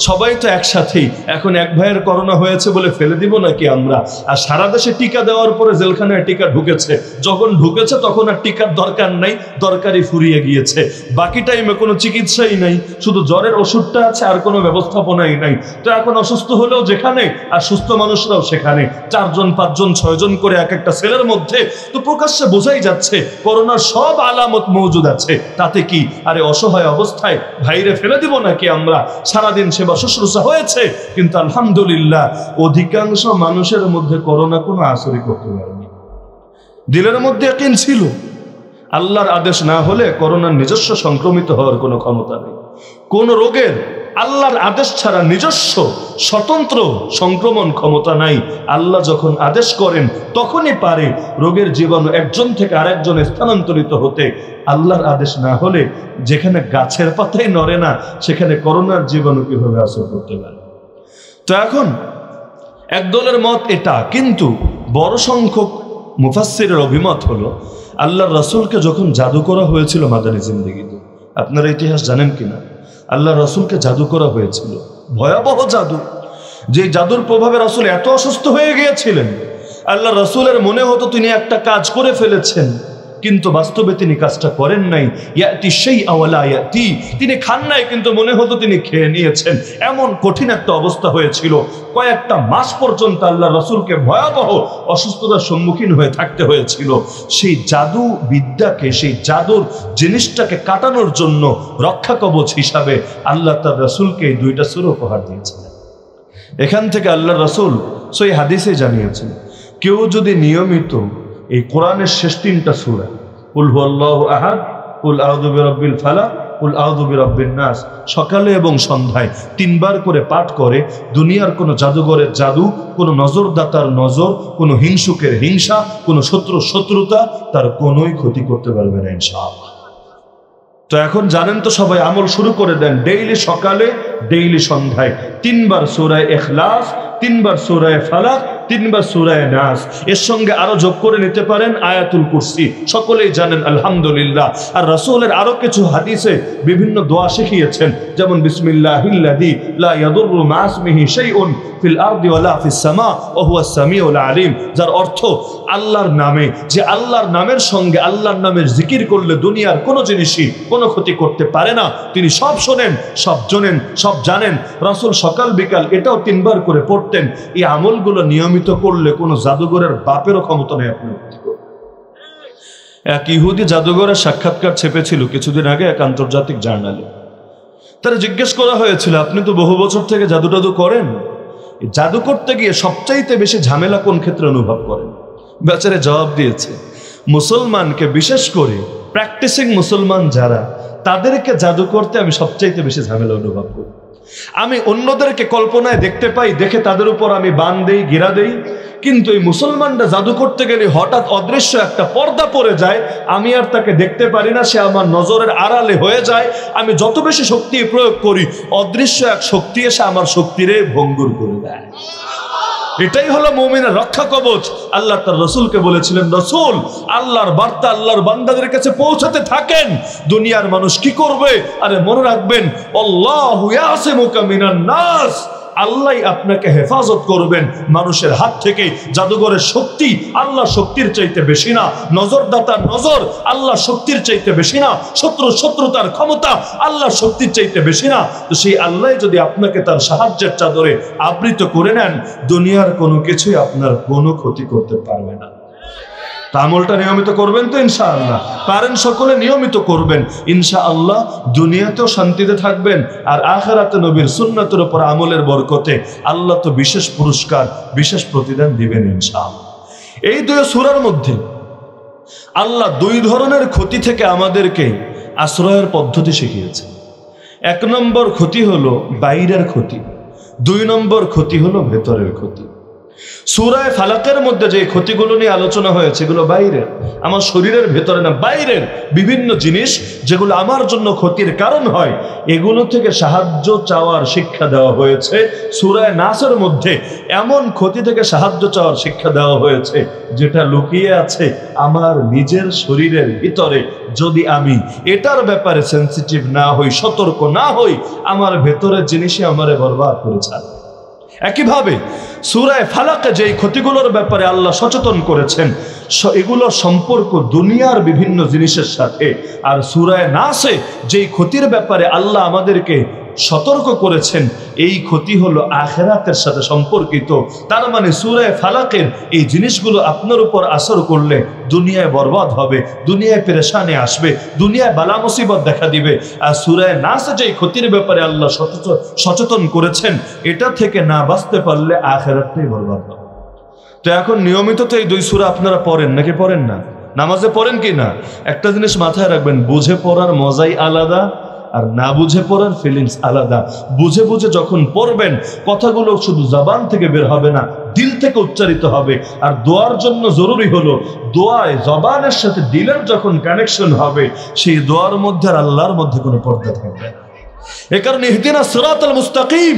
Speaker 1: সবাই তো একসাথেই। এখন এক ভাইয়ের করোনা হয়েছে বলে ফেলে দিব নাকি আমরা? আর সারা দেশে টিকা দেওয়ার পরে জেলখানায় টিকা ঢুকেছে, যখন ঢুকেছে তখন আর টিকার দরকার নাই, দরকারই ফুরিয়ে গিয়েছে। বাকি টাইমে কোনো চিকিৎসাই নাই, শুধু জ্বরের ওষুধটা আছে, আর কোনো ব্যবস্থাপনাই নাই। তো এখন অসুস্থ হলেও যেখানে, আর সুস্থ মানুষরাও সেখানে, 4 জন 5 জন 6 জন করে এক একটা সেলের মধ্যে। তো প্রকাশ্যে বোঝাই যাচ্ছে করোনার সব আলামত মজুদ আছে। তাতে কি আরে অসহায় অবস্থায় ভাইরে ফেলে দিব নাকি আমরা? সারাদিন সেবা শুশ্রূষা হয়েছে, কিন্তু আলহামদুলিল্লাহ অধিকাংশ মানুষের মধ্যে করোনা কোনো আসরই করতে পারেনি। দিলের মধ্যে ইয়াকিন ছিল, আল্লাহর আদেশ না হলে করোনার নিজস্ব সংক্রমিত হওয়ার কোনো ক্ষমতা নেই। কোন রোগের আল্লাহর আদেশ ছাড়া নিজস্ব স্বতন্ত্র সংক্রমণ ক্ষমতা নাই। আল্লাহ যখন আদেশ করেন তখনই পারে রোগের জীবাণু একজন থেকে আরেকজনে স্থানান্তরিত হতে। আল্লাহর আদেশ না হলে যেখানে গাছের পাতাই নড়ে না, সেখানে করোনার জীবাণু কিভাবে আসর করতে পারে? তো এখন একদলের মত এটা, কিন্তু বড় সংখ্যক মুফাসসিরের অভিমত হলো আল্লাহর রাসূলকে যখন জাদু করা হয়েছিল মাদানী জিন্দেগিতে, আপনারা ইতিহাস জানেন কিনা? আল্লাহর রাসূলকে জাদু করা হয়েছিল, ভয়াবহ জাদু। যে জাদুর প্রভাবে রাসূল এত অসুস্থ হয়ে গিয়েছিলেন, আল্লাহর রাসূলের মনে হতো তিনি একটা কাজ করে ফেলেছেন, কিন্তু বাস্তবে তিনি কাজটা করেন নাই। ইয়াতি শাইআ ওয়া লা ইয়াতি, তিনি খান নাই কিন্তু মনে হতো তিনি খেয়ে নিয়েছেন। এমন কঠিন একটা অবস্থা হয়েছিল, কয়েকটা মাস পর্যন্ত আল্লাহর রাসূলকে ভয়াবহ অসুস্থতার সম্মুখীন হয়ে থাকতে হয়েছিল। সেই জাদু বিদ্যাকে, সেই জাদুর জিনিসটাকে কাটানোর জন্য রক্ষা কবচ হিসাবে আল্লাহ তার রাসূলকে 2টা সূরা উপহার দিয়েছিলেন। এখান থেকে আল্লাহর রাসূল সহিহ হাদিসে জানিয়েছেন, কেউ যদি নিয়মিত এই কোরআনের শেষ 3টা সূরা, কুল হুয়াল্লাহু আহাদ, কুল আউযু বিরাব্বিল ফালাক, কুল আউযু বিরাব্বিন নাস, সকালে এবং সন্ধ্যায় 3 বার করে পাঠ করে, দুনিয়ার কোনো জাদুঘরের জাদু, কোনো নজরদাতার নজর, কোনো হিংসুকের হিংসা, কোনো শত্রুর শত্রুতা তার কোনোই ক্ষতি করতে পারবে না ইনশাআল্লাহ। তো এখন জানেন তো সবাই, আমল শুরু করে দেন। ডেইলি সকালে, ডেইলি সন্ধ্যায় 3 বার সূরা ইখলাস, 3 বার সূরা ফালাক, 3 বার সূরা নাস, এর সঙ্গে আরো যোগ করে নিতে পারেন আয়াতুল কুরসি। সকলেই জানেন আলহামদুলিল্লাহ। আর রাসূলের আরো কিছু হাদিসে বিভিন্ন দোয়া শিখিয়েছেন, যেমন বিসমিল্লাহিল্লাযী লা ইয়াদুররু মা ইসমিহি শাইউন ফিল আরদি ওয়ালা ফিস সামা ওয়া হুয়াস সামিউল আলিম, যার অর্থ আল্লাহর নামে, যে আল্লাহর নামের সঙ্গে আল্লাহর নামের জিকির করলে দুনিয়ার কোনো জিনিসই কোনো ক্ষতি করতে পারে না। তিনি সব শোনেন, সব জানেন, সব জানেন। রাসূল সকাল বিকাল এটাও 3 বার করে পড়তেন। এই আমলগুলো নিয়মিত করলে কোনো জাদুঘরের বাপেরও ক্ষমতা নেই আপনি। এক ইহুদি জাদুঘরের সাক্ষাৎকার ছেপেছিল কিছুদিন আগে এক আন্তর্জাতিক জার্নালে। তারা জিজ্ঞেস করা হয়েছিল, আপনি তো বহু বছর থেকে জাদু টাদু করেন, জাদু করতে গিয়ে সবচাইতে বেশি ঝামেলা কোন ক্ষেত্রে অনুভব করেন? বেচারে জবাব দিয়েছে, মুসলমানকে, বিশেষ করে প্র্যাকটিসিং মুসলমান যারা, তাদেরকে জাদু করতে আমি সবচাইতে বেশি ঝামেলা অনুভব করি। আমি অন্যদেরকে কল্পনায় দেখতে পাই, দেখে তাদের উপর আমি বান দেই, ঘেরা দেই, কিন্তু এই মুসলমানরা জাদু করতে গেলে হঠাৎ অদৃশ্য একটা পর্দা পড়ে যায়, আমি আর তাকে দেখতে পারি না, সে আমার নজরের আড়ালে হয়ে যায়। আমি যত বেশি শক্তি প্রয়োগ করি, অদৃশ্য এক শক্তি এসে আমার শক্তিরে ভঙ্গুর করে দেয়। এটাই হলো মুমিনের রক্ষা কবচ। আল্লাহ তার রসুলকে বলেছিলেন, রসুল, আল্লাহর বার্তা আল্লাহর বান্দাদের কাছে পৌঁছাতে থাকেন। দুনিয়ার মানুষ কি করবে? আরে মনে রাখবেন, আল্লাহু ইয়াসিমুকা মিনান নাস, আল্লাহ আপনাকে হেফাজত করবেন মানুষের হাত থেকে। জাদুঘরের শক্তি আল্লাহ শক্তির চাইতে বেশি না, নজরদাতার নজর আল্লাহ শক্তির চাইতে বেশি না, শত্রুতার ক্ষমতা আল্লাহ শক্তির চাইতে বেশি না। তো সেই আল্লাহ যদি আপনাকে তার সাহায্যের চাদরে আবৃত করে নেন, দুনিয়ার কোনো কিছুই আপনার কোনো ক্ষতি করতে পারবে না। আমলটা নিয়মিত করবেন তো ইনশাআল্লাহ? পারেন সকলে নিয়মিত করবেন, ইনশাআল্লাহ দুনিয়াতেও শান্তিতে থাকবেন, আর আখিরাতে নবীর সুন্নাতের উপর আমলের বরকতে আল্লাহ তো বিশেষ পুরস্কার, বিশেষ প্রতিদান দিবেন ইনশাআল্লাহ। এই দুই সূরার মধ্যে আল্লাহ দুই ধরনের ক্ষতি থেকে আমাদেরকে আশ্রয়ের পদ্ধতি শিখিয়েছে। এক নম্বর ক্ষতি হলো বাইরের ক্ষতি, দুই নম্বর ক্ষতি হলো ভেতরের ক্ষতি। সূরা ফালাকের মধ্যে যে ক্ষতিগুলো নিয়ে আলোচনা হয়েছে, এগুলো বাইরের, আমার শরীরের ভেতরে না, বাইরের বিভিন্ন জিনিস যেগুলো আমার জন্য ক্ষতির কারণ হয়, এগুলো থেকে সাহায্য চাওয়ার শিক্ষা দেওয়া হয়েছে। সূরা নাসের মধ্যে এমন ক্ষতি থেকে সাহায্য চাওয়ার শিক্ষা দেওয়া হয়েছে যেটা লুকিয়ে আছে আমার নিজের শরীরের ভিতরে। যদি আমি এটার ব্যাপারে সেন্সিটিভ না হই, সতর্ক না হই, আমার ভেতরের জিনিসই আমারে বরবাদ করে ছাড়বে। একইভাবে সূরা ফালাকে যেই ক্ষতিগুলোর ব্যাপারে আল্লাহ সচেতন করেছেন, এগুলো সম্পর্ক দুনিয়ার বিভিন্ন জিনিসের সাথে। আর সূরা নাসে যেই ক্ষতির ব্যাপারে আল্লাহ আমাদেরকে সতর্ক করেছেন, এই ক্ষতি হলো আখিরাতের সাথে সম্পর্কিত। তার মানে সূরা ফালাকের এই জিনিসগুলো আপনার উপর আসর করলে দুনিয়ায় বরবাদ হবে, দুনিয়ায় পেরেশানি আসবে, দুনিয়ায় বালা মুসিবত দেখা দিবে। আর সূরা নাসে যেই ক্ষতির ব্যাপারে আল্লাহ সচেতন করেছেন, এটা থেকে না বাঁচতে পারলে আখিরাতটাই বরবাদ হবে। তো এখন নিয়মিত তো এই দুই সূরা আপনারা পড়েন নাকি পড়েন না? নামাজে পড়েন কি না? একটা জিনিস মাথায় রাখবেন, বুঝে পড়ার মজাই আলাদা, আর না বুঝে পড়ার ফিলিংস আলাদা। বুঝে বুঝে যখন পড়বেন, কথাগুলো শুধু জবান থেকে বের হবে না, দিল থেকে উচ্চারিত হবে। আর দোয়ার জন্য জরুরি হলো, দোয়ায় জবানের সাথে দিলের যখন কানেকশন হবে, সেই দোয়ার মধ্যে আর আল্লাহর মধ্যে কোনো পর্দা থাকবে না। এ কারণে ইহদিনাস সিরাতাল মুস্তাকিম,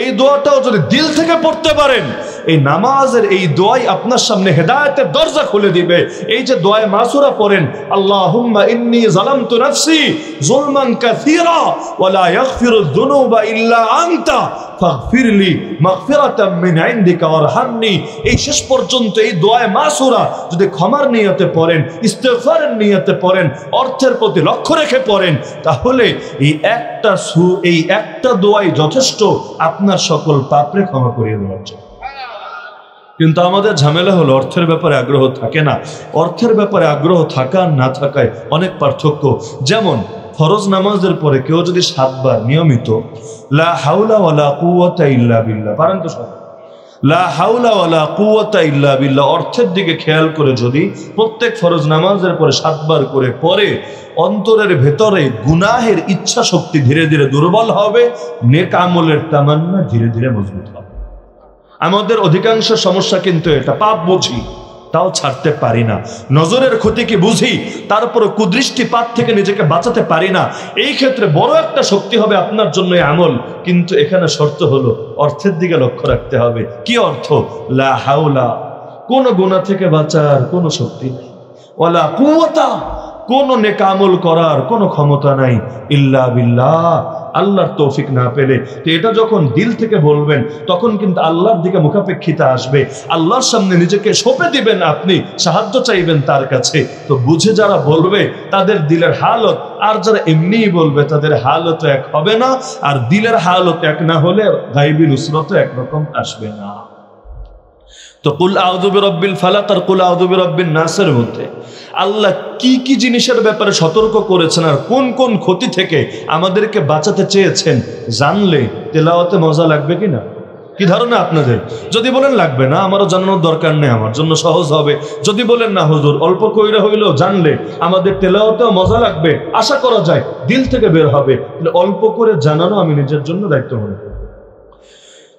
Speaker 1: এই দোয়াটাও যদি দিল থেকে পড়তে পারেন, এই নামাজের এই দোয়াই আপনার সামনে হেদায়েতের দরজা খুলে দিবে। এই যে দোয়ায়ে মাসুরা পড়েন, আল্লাহুম্মা ইন্নী যালামতু নাফসি যুলমান কাসীরা ওয়া লা ইয়াগফিরুয যুনুবা ইল্লা আনতা ফাগফিরলি মাগফিরাতাম মিন ইনদিকা ওয়ারহামনি, এই শেষ পর্যন্ত এই দোয়ায়ে মাসুরা যদি ক্ষমার নিয়তে পড়েন, ইস্তিগফারের নিয়তে পড়েন, অর্থের প্রতি লক্ষ্য রেখে পড়েন, তাহলে এই একটা দোয়াই যথেষ্ট আপনার সকল পাপরে ক্ষমা করিয়ে দেওয়ার জন্য। কিন্তু আমাদের ঝামেলা হলো অর্থের ব্যাপারে আগ্রহ থাকে না। অর্থের ব্যাপারে আগ্রহ থাকা আর না থাকায় অনেক পার্থক্য। যেমন ফরজ নামাজের পরে কেউ যদি 7 বার নিয়মিত লা হাওলা ওয়ালা কুওয়াতা ইল্লা বিল্লাহ, পারেন তো সব? লা হাওলা ওয়ালা কুওয়াতা ইল্লা বিল্লাহ অর্থের দিকে খেয়াল করে যদি প্রত্যেক ফরজ নামাজের পরে 7 বার করে পড়ে, অন্তরের ভেতরে গুনাহের ইচ্ছা শক্তি ধীরে ধীরে দুর্বল হবে, নেক আমলের তামান্না ধীরে ধীরে মজবুত হবে। আমাদের অধিকাংশ সমস্যা কিন্তু এটা, পাপ বুঝি তাও ছাড়তে পারি না, নজরের ক্ষতিকে বুঝি তারপর কুদৃষ্টিপাত থেকে নিজেকে বাঁচাতে পারি না। এই ক্ষেত্রে বড় একটা শক্তি হবে আপনার জন্য আমল, কিন্তু এখানে শর্ত হলো অর্থের দিকে লক্ষ্য রাখতে হবে। কি অর্থ? লা হাওলা, কোন গুনাহ থেকে বাঁচার কোনো শক্তি নেই, ওয়ালা কুওয়াতা, কোন নেক আমল করার কোনো ক্ষমতা নাই, ইল্লা বিল্লাহ, আল্লাহর তৌফিক না পেলে। তো এটা যখন দিল থেকে বলবেন, তখন কিন্তু আল্লাহর দিকে মুখাপেক্ষিতা আসবে, আল্লাহর সামনে নিজেকে সঁপে দিবেন, আপনি সাহায্য চাইবেন তার কাছে। তো বুঝে যারা বলবে তাদের দিলের হালত, আর যারা এমনিই বলবে তাদের হালত এক হবে না। আর দিলের হালত এক না হলে গায়বী নুসরত একরকম আসবে না। তো কুল আউযু বিরাব্বিল ফালাক আর কুল আউযু বিরাব্বিন নাসের মধ্যে আল্লাহ কি কি জিনিসের ব্যাপারে সতর্ক করেছেন আর কোন কোন ক্ষতি থেকে আমাদেরকে বাঁচাতে চেয়েছেন জানলে তেলাওয়াতে মজা লাগবে কিনা? কি ধারণা আপনাদের? যদি বলেন লাগবে না, আমারও জানানোর দরকার নেই, আমার জন্য সহজ হবে। যদি বলেন না হুজুর অল্প কইরা হইলেও জানলে আমাদের তেলাওয়াতেও মজা লাগবে, আশা করা যায় দিল থেকে বের হবে, অল্প করে জানানো আমি নিজের জন্য দায়িত্ব মনে করি।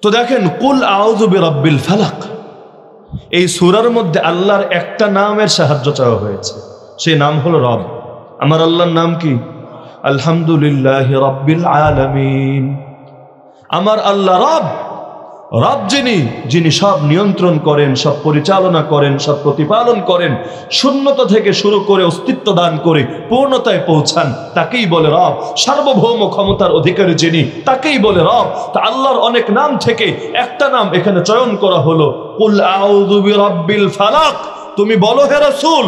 Speaker 1: তো দেখেন, কুল আউযু বিরাব্বিল ফালাক, এই সূরার মধ্যে আল্লাহর একটা নামের সাহায্য চাওয়া হয়েছে, সেই নাম হলো রব। আমার আল্লাহর নাম কি? আলহামদুলিল্লাহি রাব্বিল আলামিন। আমার আল্লাহ রব, রব যিনি সব নিয়ন্ত্রণ করেন, সব পরিচালনা করেন, সব প্রতিপালন করেন, শূন্যতা থেকে শুরু করে অস্তিত্ব দান করে পূর্ণতায় পৌঁছান, তাকেই বলে রব। সার্বভৌম ক্ষমতার অধিকারী যিনি, তাকেই বলে রব। তা আল্লাহর অনেক নাম থেকে একটা নাম এখানে চয়ন করা হলো, কুল আউযু বিরাব্বিল ফালাক। তুমি বলো হে রাসূল,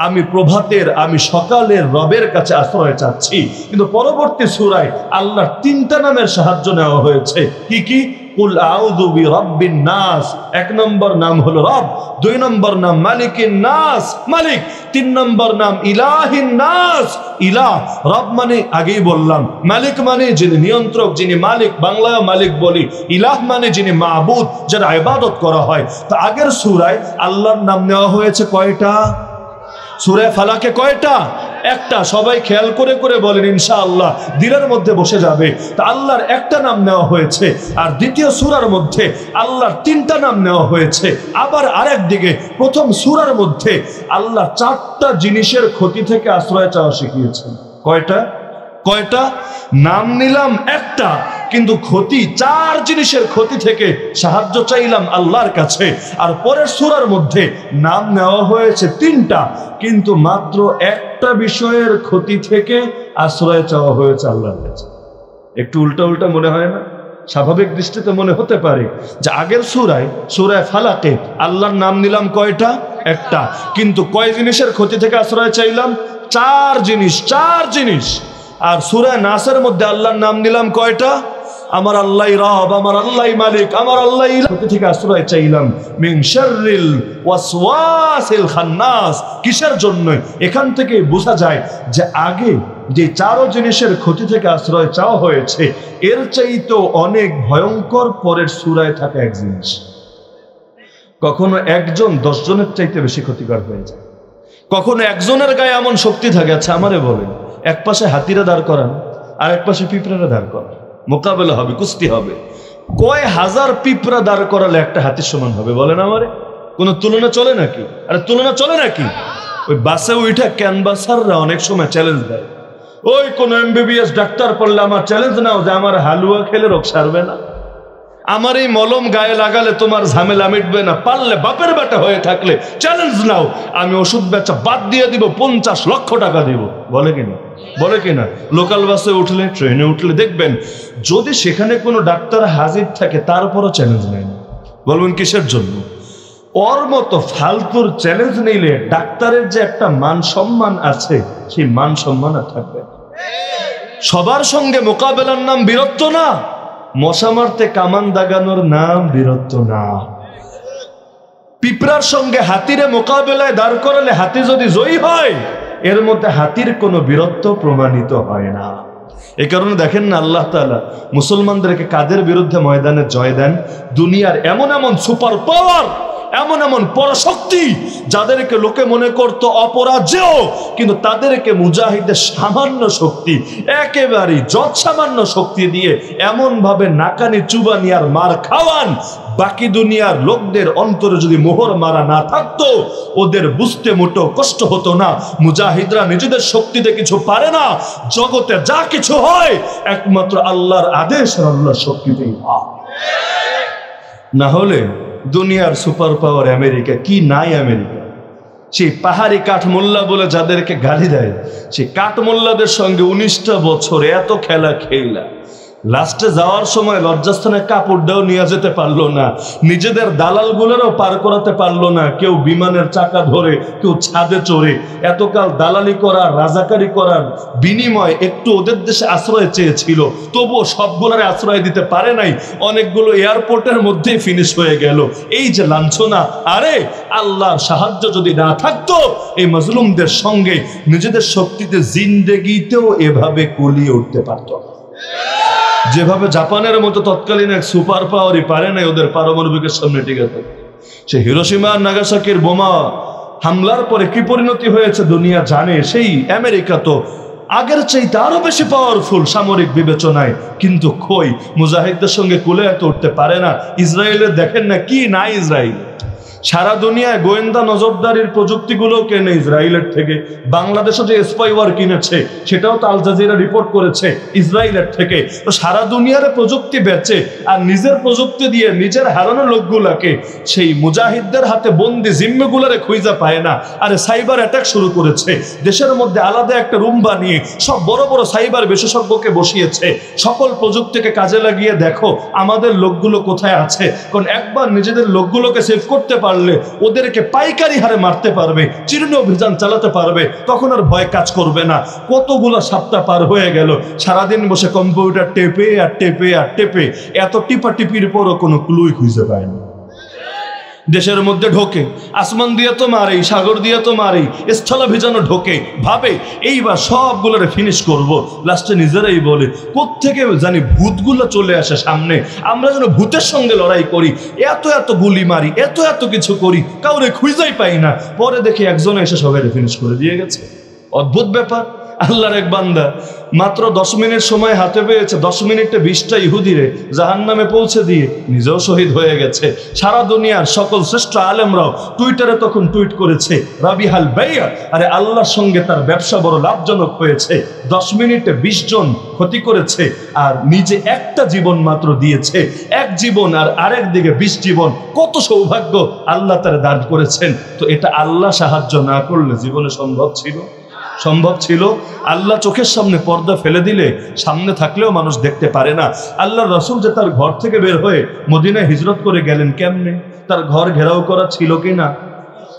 Speaker 1: আমি প্রভাতের, আমি সকালের রবের কাছে আশ্রয় চাচ্ছি। কিন্তু পরবর্তী সূরায় আল্লাহর তিনটা নামের সাহায্য নেওয়া হয়েছে। কি কি? কুল আউযু বিরাব্বিন নাস, এক নম্বর নাম হলো রব, দুই নম্বর নাম মালিকিন নাস, মালিক, তিন নম্বর নাম ইলাহিন নাস, ইলাহ। রব মানে আগেই বললাম, মালিক মানে যিনি নিয়ন্ত্রক, যিনি মালিক, বাংলায় মালিক বলি। ইলাহ মানে যিনি মাবুদ, যার ইবাদত করা হয়। তো আগের সূরায় আল্লাহর নাম নেওয়া হয়েছে কয়টা? সূরা ফালাকে কয়টা? একটা। সবাই খেয়াল করে করে বলেন ইনশাআল্লাহ, দিলের মধ্যে বসে যাবে। তা আল্লাহর একটা নাম নেওয়া হয়েছে, আর দ্বিতীয় সূরার মধ্যে আল্লাহর তিনটা নাম নেওয়া হয়েছে। আবার আরেক দিকে প্রথম সূরার মধ্যে আল্লাহ চারটা জিনিসের ক্ষতি থেকে আশ্রয় চাওয়া শিখিয়েছেন। কয়টা? কয়টা? নাম নিলাম একটা, কিন্তু ক্ষতি, চার জিনিসের ক্ষতি থেকে সাহায্য চাইলাম আল্লাহর কাছে। আর পরের সূরার মধ্যে নাম নেওয়া হয়েছে তিনটা, কিন্তু মাত্র একটা বিষয়ের ক্ষতি থেকে আশ্রয় চাওয়া হয়েছে আল্লাহর কাছে। একটু উল্টা উল্টা মনে হয় না? স্বাভাবিক দৃষ্টিতে মনে হতে পারে যে আগের সূরায়, সূরা ফালাকে আল্লাহর নাম নিলাম কয়টা? একটা, কিন্তু কয় জিনিসের ক্ষতি থেকে আশ্রয় চাইলাম? চার জিনিস, চার জিনিস। আর সূরা নাসের মধ্যে আল্লাহর নাম নিলাম কয়টা? আমার আল্লাহই রব, আমার আল্লাহই মালিক, আমার আল্লাহই ইলাহ। থেকে আশ্রয় চাইলাম মিন শাররিল ওয়াসওয়াসিল খান্নাস। কিসের জন্য? এখান থেকে বোঝা যায় যে আগে যে চারো জিনিসের ক্ষতি থেকে আশ্রয় চাওয়া হয়েছে, এর চাইতেও অনেক ভয়ঙ্কর পরের সূরায় থাকা এক জিনিস। কখনো একজন 10 জনের চাইতে বেশি ক্ষতিকর হয়ে যায়। কখনো একজনের গায়ে এমন শক্তি থাকে, আচ্ছা আমারে বলেন, এক পাশে হাতিরা দাঁড় করান আর এক পাশে পিঁপড়ারা দাঁড় করান, মোকাবেলা হবে, কুস্তি হবে। কয় হাজার পিঁপড়া দাঁড় করালে একটা হাতির সমান হবে বলেন আমারে? কোনো তুলনা চলে নাকি? আরে তুলনা চলে নাকি? ওই বাসে উঠে ক্যানভাসাররা অনেক সময় চ্যালেঞ্জ দেয়, ওই কোন MBBS ডাক্তার পড়লে আমার চ্যালেঞ্জ নাও যে আমার হালুয়া খেলে রোগ সারবে না, আমার এই মলম গায়ে লাগালে তোমার ঝামেলা মিটবে না, পারলে বাপের বেটা হয়ে থাকলে চ্যালেঞ্জ নাও, আমি ওষুধ বেচা বাদ দিয়ে দিব, 50 লক্ষ টাকা দিব। বলে কিনা? বলে কিনা? লোকাল বাসে উঠলে, ট্রেনে উঠলে দেখবেন যদি সেখানে কোনো ডাক্তার হাজির থাকে তারপরও চ্যালেঞ্জ নেয় না। বলবেন কিসের জন্য? ওর মতো ফালতুর চ্যালেঞ্জ নিলে ডাক্তারের যে একটা মান সম্মান আছে, সেই মান সম্মান আর থাকবে। সবার সঙ্গে মোকাবেলার নাম বীরত্ব না, মশা মারতে কামান দাগানোর নাম বীরত্ব না। পিঁপড়ার সঙ্গে হাতিরে মোকাবেলায় দাঁড় করালে হাতি যদি জয়ী হয়, এর মধ্যে হাতির কোনো বীরত্ব প্রমাণিত হয় না। এই কারণে দেখেন না আল্লাহ তাআলা মুসলমানদেরকে কাদের বিরুদ্ধে ময়দানে জয় দেন? দুনিয়ার এমন এমন সুপার পাওয়ার, এমন এমন পরাশক্তি যাদেরকে লোকে মনে করতো অপরাজেয়, কিন্তু তাদেরকে মুজাহিদের সামান্য শক্তি, একেবারেই যৎ সামান্য শক্তি দিয়ে এমন ভাবে নাকানি চুবানি আর মার খাওয়ান, বাকি দুনিয়ার লোকদের অন্তরে যদি মোহর মারা না থাকতো, ওদের বুঝতে মোটেও কষ্ট হতো না মুজাহিদরা নিজেদের শক্তিতে কিছু পারে না। জগতে যা কিছু হয় একমাত্র আল্লাহর আদেশ আর আল্লাহর শক্তিতেই হয়। না হলে দুনিয়ার সুপার পাওয়ার আমেরিকা কি নাই? আমেরিকা সেই পাহাড়ি কাঠমোল্লা বলে যাদেরকে গালি দেয়, সেই কাঠমোল্লাদের সঙ্গে 19টা বছর এত খেলা খেলা, লাস্টে যাওয়ার সময় লজ্জাস্থানে কাপড়টাও নিয়ে যেতে পারলো না, নিজেদের দালালগুলোরও পার করাতে পারলো না। কেউ বিমানের চাকা ধরে, কেউ ছাদে চড়ে। এতকাল দালালি করার, রাজাকারি করার বিনিময় একটু ওদের দেশে আশ্রয় চেয়েছিল, তবুও সবগুলোর আশ্রয় দিতে পারে নাই। অনেকগুলো এয়ারপোর্টের মধ্যেই ফিনিশ হয়ে গেল। এই যে লাঞ্ছনা, আরে আল্লাহর সাহায্য যদি না থাকতো এই মজলুমদের সঙ্গে নিজেদের শক্তিতে জিন্দেগিতেও এভাবে কুলিয়ে উঠতে পারতো। যেভাবে জাপানের মতো তৎকালীন এক সুপার পাওয়ারই পারে নাই ওদের পারমাণবিকের সামনে টিকে থাকে। সে হিরোশিমা আর নাগাসাকির বোমা হামলার পরে কি পরিণতি হয়েছে দুনিয়া জানে। সেই আমেরিকা তো আগের চাইতে আরো বেশি পাওয়ারফুল সামরিক বিবেচনায়, কিন্তু কই মুজাহিদদের সঙ্গে কুলে এত উঠতে পারে না। ইসরায়েলের দেখেন না কি না, ইসরায়েল সারা দুনিয়ায় গোয়েন্দা নজরদারির প্রযুক্তিগুলো কেনে ইসরায়েলের থেকে। বাংলাদেশে যে স্পাইওয়ার কিনেছে সেটাও তো আল জাজিরা রিপোর্ট করেছে ইসরায়েলের থেকে। তো সারা দুনিয়ার প্রযুক্তি বেচে আর নিজের প্রযুক্তি দিয়ে নিজের হারানো লোকগুলাকে সেই মুজাহিদদের হাতে বন্দি জিম্মেগুলারে খুঁজে পায় না। আরে সাইবার অ্যাটাক শুরু করেছে, দেশের মধ্যে আলাদা একটা রুম বানিয়ে সব বড় বড় সাইবার বিশেষজ্ঞকে বসিয়েছে। সকল প্রযুক্তিকে কাজে লাগিয়ে দেখো আমাদের লোকগুলো কোথায় আছে, কারণ একবার নিজেদের লোকগুলোকে সেভ করতে পারলে ওদেরকে পাইকারি হারে মারতে পারবে, চিরুনি অভিযান চালাতে পারবে, তখন আর ভয় কাজ করবে না। কতগুলো সপ্তাহ পার হয়ে গেল, সারাদিন বসে কম্পিউটার টেপে আর টেপে আর টেপে এত টিপা টিপির পরও কোনো ক্লুই খুঁজে পায়নি। দেশের মধ্যে ঢোকে, আসমান দিয়ে তো মারেই, সাগর দিয়ে তো মারেই, স্থলাভিযানও ঢোকে, ভাবে এইবার সবগুলোরে ফিনিশ করব। লাস্টে নিজেরাই বলে কোত্থেকে জানি ভূতগুলো চলে আসে সামনে, আমরা যেন ভূতের সঙ্গে লড়াই করি, এত এত গুলি মারি, এত এত কিছু করি, কাউরে খুঁজেই পাই না। পরে দেখি একজন এসে সবাই ফিনিশ করে দিয়ে গেছে। অদ্ভুত ব্যাপার। আল্লাহর এক বান্দা মাত্র 10 মিনিট সময় হাতে পেয়েছে, 10 মিনিটে 20টা ইহুদিরে জাহান্নামে পৌঁছে দিয়ে নিজেও শহীদ হয়ে গেছে। সারা দুনিয়ার সকল শ্রেষ্ঠ আলেমরাও টুইটারে তখন টুইট করেছে রাবিহাল বাইয়া, আরে আল্লাহর সঙ্গে তার ব্যবসা বড় লাভজনক হয়েছে। 10 মিনিটে 20 জন ক্ষতি করেছে আর নিজে একটা জীবন মাত্র দিয়েছে। এক জীবন আর আরেক দিকে 20 জীবন, কত সৌভাগ্য আল্লাহ তার দান করেছেন। তো এটা আল্লাহ সাহায্য না করলে জীবনে সম্ভব ছিল? সম্ভব ছিল? আল্লাহ চোখের সামনে পর্দা ফেলে দিলে সামনে থাকলেও মানুষ দেখতে পারে না। আল্লাহর রাসূল যে তার ঘর থেকে বের হয়ে মদিনায় হিজরত করে গেলেন কেমনে? তার ঘর ঘেরাও করা ছিল কিনা?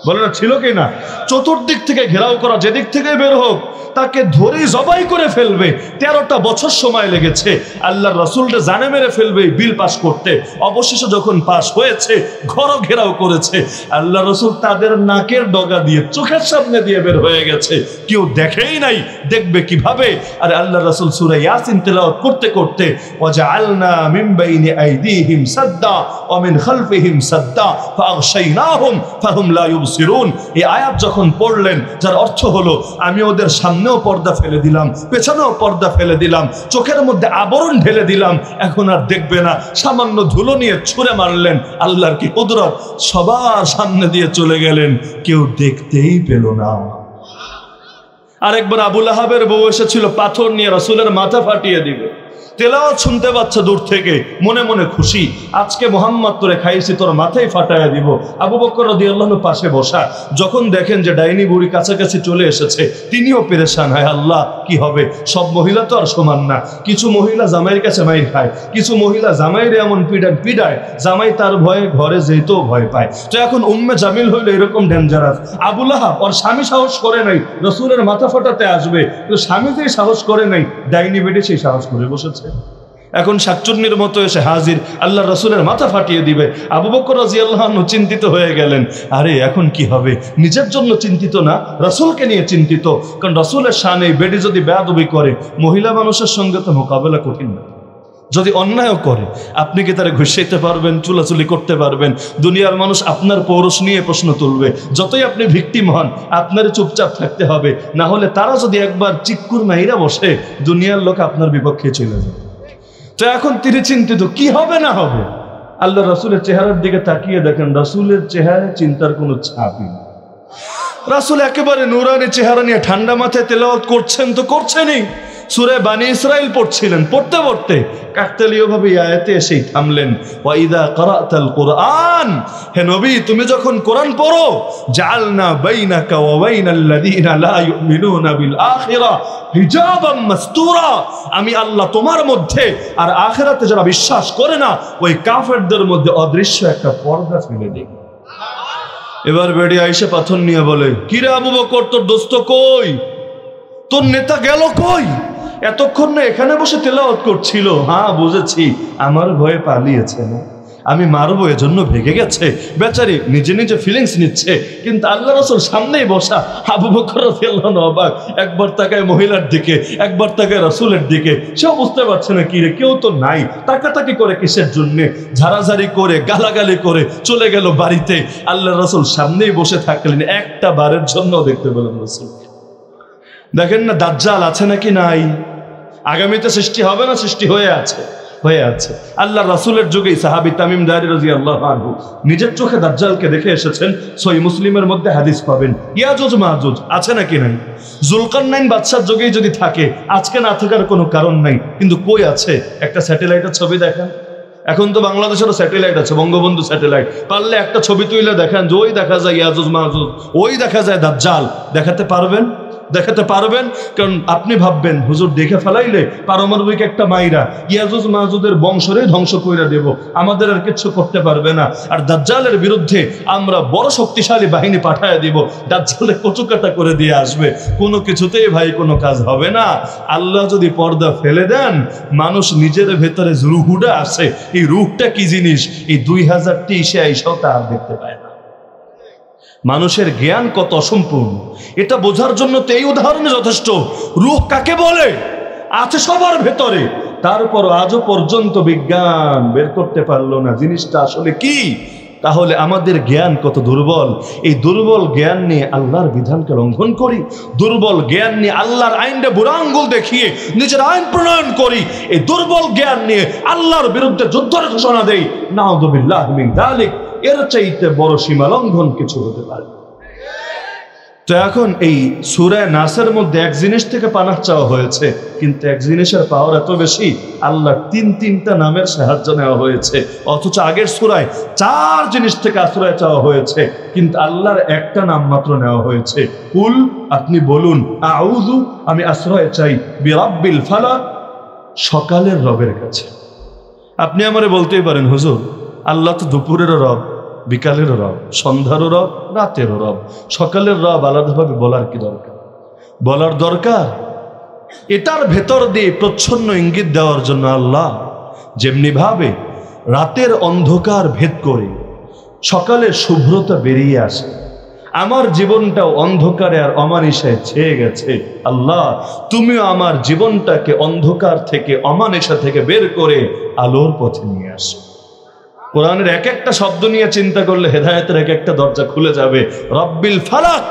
Speaker 1: বলে না ছিল কিনা? চতুর্দিক থেকে ঘেরাও করা, যেদিক থেকে বের হোক তাকে ধরেই জবাই করে ফেলবে। 13টা বছর সময় লেগেছে আল্লাহর রাসূলকে জানে মেরে ফেলবে বিল পাস করতে। অবশেষে যখন পাস হয়েছে ঘরও ঘেরাও করেছে। আল্লাহর রাসূল তাদের নাকের ডগা দিয়ে চোখের সামনে দিয়ে বের হয়ে গেছে, কেউ দেখেই নাই, দেখবে কিভাবে? আর আল্লাহর রাসূল সূরা ইয়াসিন তেলাওয়াত করতে করতে ওয়াজআলনা মিন বাইনি আইদিহিম সাদ্দা ওয়া মিন খালফিহিম সাদ্দা ফাগশাইনাহুম ফাহুম লা ইউবসিরুন। এই আয়াত যখন পড়লেন যার অর্থ হলো আমি ওদের সামনেও পর্দা ফেলে দিলাম, পেছনেও পর্দা ফেলে দিলাম, চোখের মধ্যে আবরণ ঢেলে দিলাম, এখন আর দেখবে না। সামান্য ধুলো নিয়ে ছুঁড়ে মারলেন, আল্লাহর কি কুদরত, সবার সামনে দিয়ে চলে গেলেন, কেউ দেখতেই পেল না। আরেকবার আবু লাহাবের বউ এসেছিল পাথর নিয়ে রাসূলের মাথা ফাটিয়ে দিবে। তেলাওয়াত শুনতে পাচ্ছে দূর থেকে, মনে মনে খুশি, আজকে মোহাম্মদ তোরে খাইছি, তোর মাথায় ফাটাইয়া দিব। আবু বকর রাদিয়াল্লাহু আনহু পাশে বসা। যখন দেখেন যে ডাইনি বুড়ি কাছাকাছি চলে এসেছে, তিনিও পেরেশান, হায় আল্লাহ কি হবে? সব মহিলা তো আর সমান না। কিছু মহিলা জামাইয়ের কাছে মাইর খায়, কিছু মহিলা জামাইরে এমন পিডায় জামাই তার ভয়ে ঘরে যেতেও ভয় পায়। তো এখন উম্মে জামিল হইলো এরকম ডেঞ্জারাস। আবু লাহাব ওর স্বামী সাহস করে নাই রাসূলের মাথা ফাটাতে আসবে, তো স্বামী যেই সাহস করে নাই, ডাইনি বেডে সেই সাহস করে বসেছে। এখন শাকচুন্নির মতো এসে হাজির, আল্লাহ রাসূলের মাথা ফাটিয়ে দিবে। আবু বকর রাদিয়াল্লাহু আনহু চিন্তিত হয়ে গেলেন, আরে এখন কি হবে? নিজের জন্য চিন্তিত না, রাসূলকে নিয়ে চিন্তিত। কারণ রাসূলের শানে বেডি যদি বেয়াদবি করে, মহিলা মানুষের সঙ্গে তো মোকাবেলা কঠিন না। যদি অন্যায়ও করে, আপনি কি তারা ঘুষাইতে পারবেন? চুলাচুলি করতে পারবেন? দুনিয়ার মানুষ আপনার পৌরুষ নিয়ে প্রশ্ন তুলবে। যতই আপনি ভিকটিম হন, আপনার চুপচাপ থাকতে হবে, না হলে তারা যদি একবার চিক্কুর মাইরা বসে, দুনিয়ার লোক আপনার বিপক্ষে চলে যাবে। তো এখন তিনি চিন্তিত, কি হবে না হবে। আল্লাহ রাসূলের চেহারার দিকে তাকিয়ে দেখেন, রাসূলের চেহারায় চিন্তার কোনো ছাপই নেই। রাসূল একেবারে নূরানি চেহারা নিয়ে ঠান্ডা মাথায় তেলাওয়াত করছেন তো করছেনই। সূরা বানী ইসরাইল পড়ছিলেন, পড়তে পড়তে কাকতালীয় ভাবে আয়াতে এসেই থামলেন। ওয়া ইযা ক্রাআতাল কুরআন, হে নবী তুমি যখন কোরআন পড়ো, জাআলনা বাইনাকা ওয়া বাইনাল্লাযীনা লা ইউমিনুনা বিল আখিরা হিজাবাম মাসতুরা, আমি আল্লাহ তোমার মধ্যে আর আখিরাতে যারা বিশ্বাস করে না ওই কাফেরদের মধ্যে অদৃশ্য একটা পর্দা ফেলে দেই। এবার বেড়ি আয়েশা পাথর নিয়ে বলে, কিরে আবু বকর, তোর দোস্ত কই, তোর নেতা গেল কই? এতক্ষণ না এখানে বসে তেলাওয়াত করছিল। হ্যাঁ বুঝেছি, আমার ভয়ে পালিয়েছে না, আমি মারবো এজন্য ভেগে গেছে। বেচারি নিজে নিজে ফিলিংস নিচ্ছে, কিন্তু আল্লাহ রাসূল সামনেই বসা। আবু বকর রাদিয়াল্লাহু আনহু অবাক, একবার তাকায় মহিলার দিকে, একবার তাকায় রাসূলের দিকে। সেও বুঝতে পারছে না, কি রে কেউ তো নাই, তাকাতাকি করে কিসের জন্যে, ঝাড়াঝাড়ি করে গালাগালি করে চলে গেল বাড়িতে। আল্লাহ রাসূল সামনেই বসে থাকলেন, একটা বারের জন্য দেখতে পেলেন রাসূল। দেখেন না দাজ্জাল আছে নাকি নাই? আগামীতে সৃষ্টি হবে না, সৃষ্টি হয়ে আছে, হয়ে আছে। আল্লাহ রাসূলের যুগে সাহাবী তামিম দারি রাদিয়াল্লাহু আনহু নিজের চোখে দাজ্জালকে দেখে এসেছেন। সহিহ মুসলিমের মধ্যে হাদিস পাবেন। ইয়াজুজ মাজুজ আছে নাকি নাই? জুলকারনাইন বাদশার যুগেই যদি থাকে, আজকে না থাকার কোনো কারণ নাই, কিন্তু কই আছে? একটা স্যাটেলাইটের ছবি দেখেন। এখন তো বাংলাদেশেরও স্যাটেলাইট আছে, বঙ্গবন্ধু স্যাটেলাইট। পারলে একটা ছবি তুলে দেখেন যে ওই দেখা যায় ইয়াজুজ মাজুজ, ওই দেখা যায় দাজ্জাল। দেখাতে পারবেন? দেখাতে পারবেন? কারণ আপনি ভাববেন হুজুর দেখে ফেলাইলে পারমাণবিক একটা মাইরা ইয়াজুজ মাজুদের বংশরে ধ্বংস কইরা দেব, আমাদের আর কিছু করতে পারবে না। আর দাজ্জালের বিরুদ্ধে আমরা বড় শক্তিশালী বাহিনী পাঠায় দিব, দাজ্জালে কচুকাটা করে দিয়ে আসবে। কোনো কিছুতেই ভাই কোনো কাজ হবে না। আল্লাহ যদি পর্দা ফেলে দেন, মানুষ নিজের ভেতরে রুহটা আসে। এই রুহটা কি জিনিস, এই 2023-এ আইসাও তা আর দেখতে পায় না। মানুষের জ্ঞান কত অসম্পূর্ণ, এটা বোঝার জন্য তো এই উদাহরণে যথেষ্ট। রূহ কাকে বলে আছে সবার ভেতরে, তারপর আজও পর্যন্ত বিজ্ঞান বের করতে পারলো না জিনিসটা আসলে কি। তাহলে আমাদের জ্ঞান কত দুর্বল। এই দুর্বল জ্ঞান নিয়ে আল্লাহর বিধানকে লঙ্ঘন করি, দুর্বল জ্ঞান নিয়ে আল্লাহর আইনটা বুড়া আঙ্গুল দেখিয়ে নিজের আইন প্রণয়ন করি, এই দুর্বল জ্ঞান নিয়ে আল্লাহর বিরুদ্ধে যুদ্ধের ঘোষণা দেই। নাউযুবিল্লাহ মিন যালিক, এর চাইতে বড় সীমা লঙ্ঘন কিছু হতে পারে। তো এখন এই সূরা নাসের মধ্যে এক জিনিস থেকে পানাহ চাওয়া হয়েছে, কিন্তু এক জিনিসের পাওয়ার এত বেশি, আল্লাহ তিনটা নামের সাহায্য নেওয়া হয়েছে। অথচ আগের সূরায় 4 জিনিস থেকে আশ্রয় চাওয়া হয়েছে, কিন্তু আল্লাহর একটা নাম মাত্র নেওয়া হয়েছে। কুল, আপনি বলুন, আউযু, আমি আশ্রয় চাই, বিরাব্বিল ফালাক, সকালের রবের কাছে। আপনি আমারে বলতেই পারেন হুজুর, আল্লাহ তো দুপুরেরও রব, বিকালেরও রব, সন্ধ্যারও রব, রাতেরও রব, সকালের রব আলাদাভাবে বলার কি দরকার? বলার দরকার এটার ভেতর দিয়ে প্রচ্ছন্ন ইঙ্গিত দেওয়ার জন্য আল্লাহ যেমনি ভাবে রাতের অন্ধকার ভেদ করে সকালের শুভ্রতা বেরিয়ে আসে, আমার জীবনটাও অন্ধকারে আর অমানিসায় ছেয়ে গেছে। আল্লাহ তুমিও আমার জীবনটাকে অন্ধকার থেকে অমানিসা থেকে বের করে আলোর পথে নিয়ে আসো। কোরআনের এক একটা শব্দ নিয়ে চিন্তা করলে হেদায়েতের এক একটা দরজা খুলে যাবে। রব্বিল ফালাক,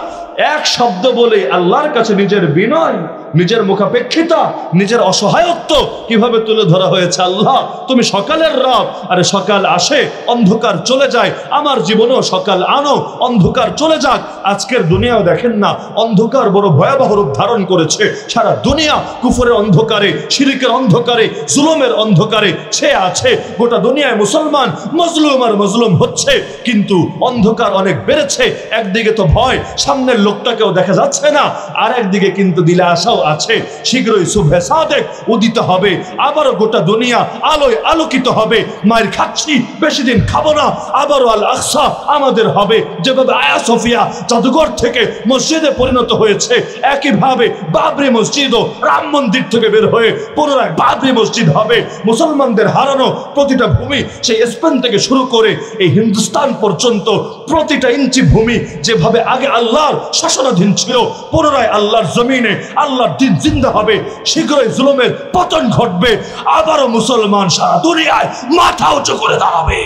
Speaker 1: এক শব্দ বলে আল্লাহর কাছে নিজের বিনয়, নিজের মুখাপেক্ষিতা, নিজের অসহায়ত্ব কিভাবে তুলে ধরা হয়েছে। আল্লাহ তুমি সকালের রব, আরে সকাল আসে অন্ধকার চলে যায়, আমার জীবনেও সকাল আনো, অন্ধকার চলে যাক। আজকের দুনিয়াও দেখেন না অন্ধকার বড় ভয়াবহ রূপ ধারণ করেছে। সারা দুনিয়া কুফরের অন্ধকারে, শিরকের অন্ধকারে, জুলুমের অন্ধকারে ছেয়ে আছে। গোটা দুনিয়ায় মুসলমান মজলুম আর মজলুম হচ্ছে, কিন্তু অন্ধকার অনেক বেড়েছে। একদিকে তো ভয়, সামনের লোকটাকেও দেখা যাচ্ছে না, আর একদিকে কিন্তু দিলে আশাও আছে। শীঘ্রই সুবহে সাদেক উদিত হবে, আবারও গোটা দুনিয়া আলোয় আলোকিত হবে। মায়ের খাচ্ছি, বেশি দিন খাবো না, আবারও আল আকসা আমাদের হবে। যেভাবে আয়া সোফিয়া জাদুঘর থেকে মসজিদে পরিণত হয়েছে, একইভাবে বাবরি মসজিদও রাম মন্দির থেকে বের হয়ে পুনরায় বাবরি মসজিদ হবে। মুসলমানদের হারানো প্রতিটা ভূমি, সেই স্পেন থেকে শুরু করে এই হিন্দুস্তান পর্যন্ত প্রতিটা ইঞ্চি ভূমি যেভাবে আগে আল্লাহর শাসনাধীন ছিল, পুনরায় আল্লাহর জমিনে আল্লাহর দিন জিন্দা হবে। শীঘ্রই জুলুমের পতন ঘটবে, আবারও মুসলমান সারা দুনিয়ায় মাথা উঁচু করে দাঁড়াবে।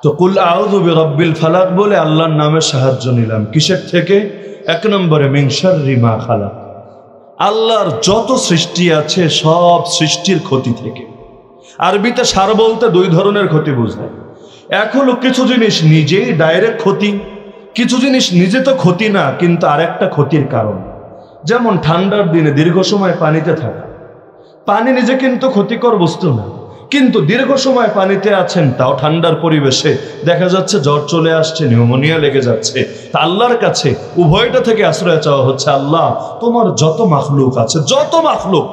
Speaker 1: তো কুল আউযু বিরাব্বিল ফালাক বলে আল্লাহর নামে সাহায্য নিলাম। কিসের থেকে? 1 নম্বরে মিন শাররি মা খালাক, আল্লাহর যত সৃষ্টি আছে সব সৃষ্টির ক্ষতি থেকে। আরবিতে সার বলতে দুই ধরনের ক্ষতি বোঝায়। এক হলো কিছু জিনিস নিজেই ডাইরেক্ট ক্ষতি, কিছু জিনিস নিজে তো ক্ষতি না কিন্তু আরেকটা ক্ষতির কারণ। যেমন ঠান্ডার দিনে দীর্ঘ সময় পানিতে থাকা, পানি নিজে কিন্তু ক্ষতিকর বস্তু না, কিন্তু দীর্ঘ সময় পানিতে আছেন, তাও ঠান্ডার পরিবেশে দেখা যাচ্ছে জ্বর চলে আসছে, নিউমোনিয়া লেগে যাচ্ছে। তা আল্লাহর কাছে উভয়টা থেকে আশ্রয় চাওয়া হচ্ছে, আল্লাহ তোমার যত মাখলুক আছে, যত মাখলুক,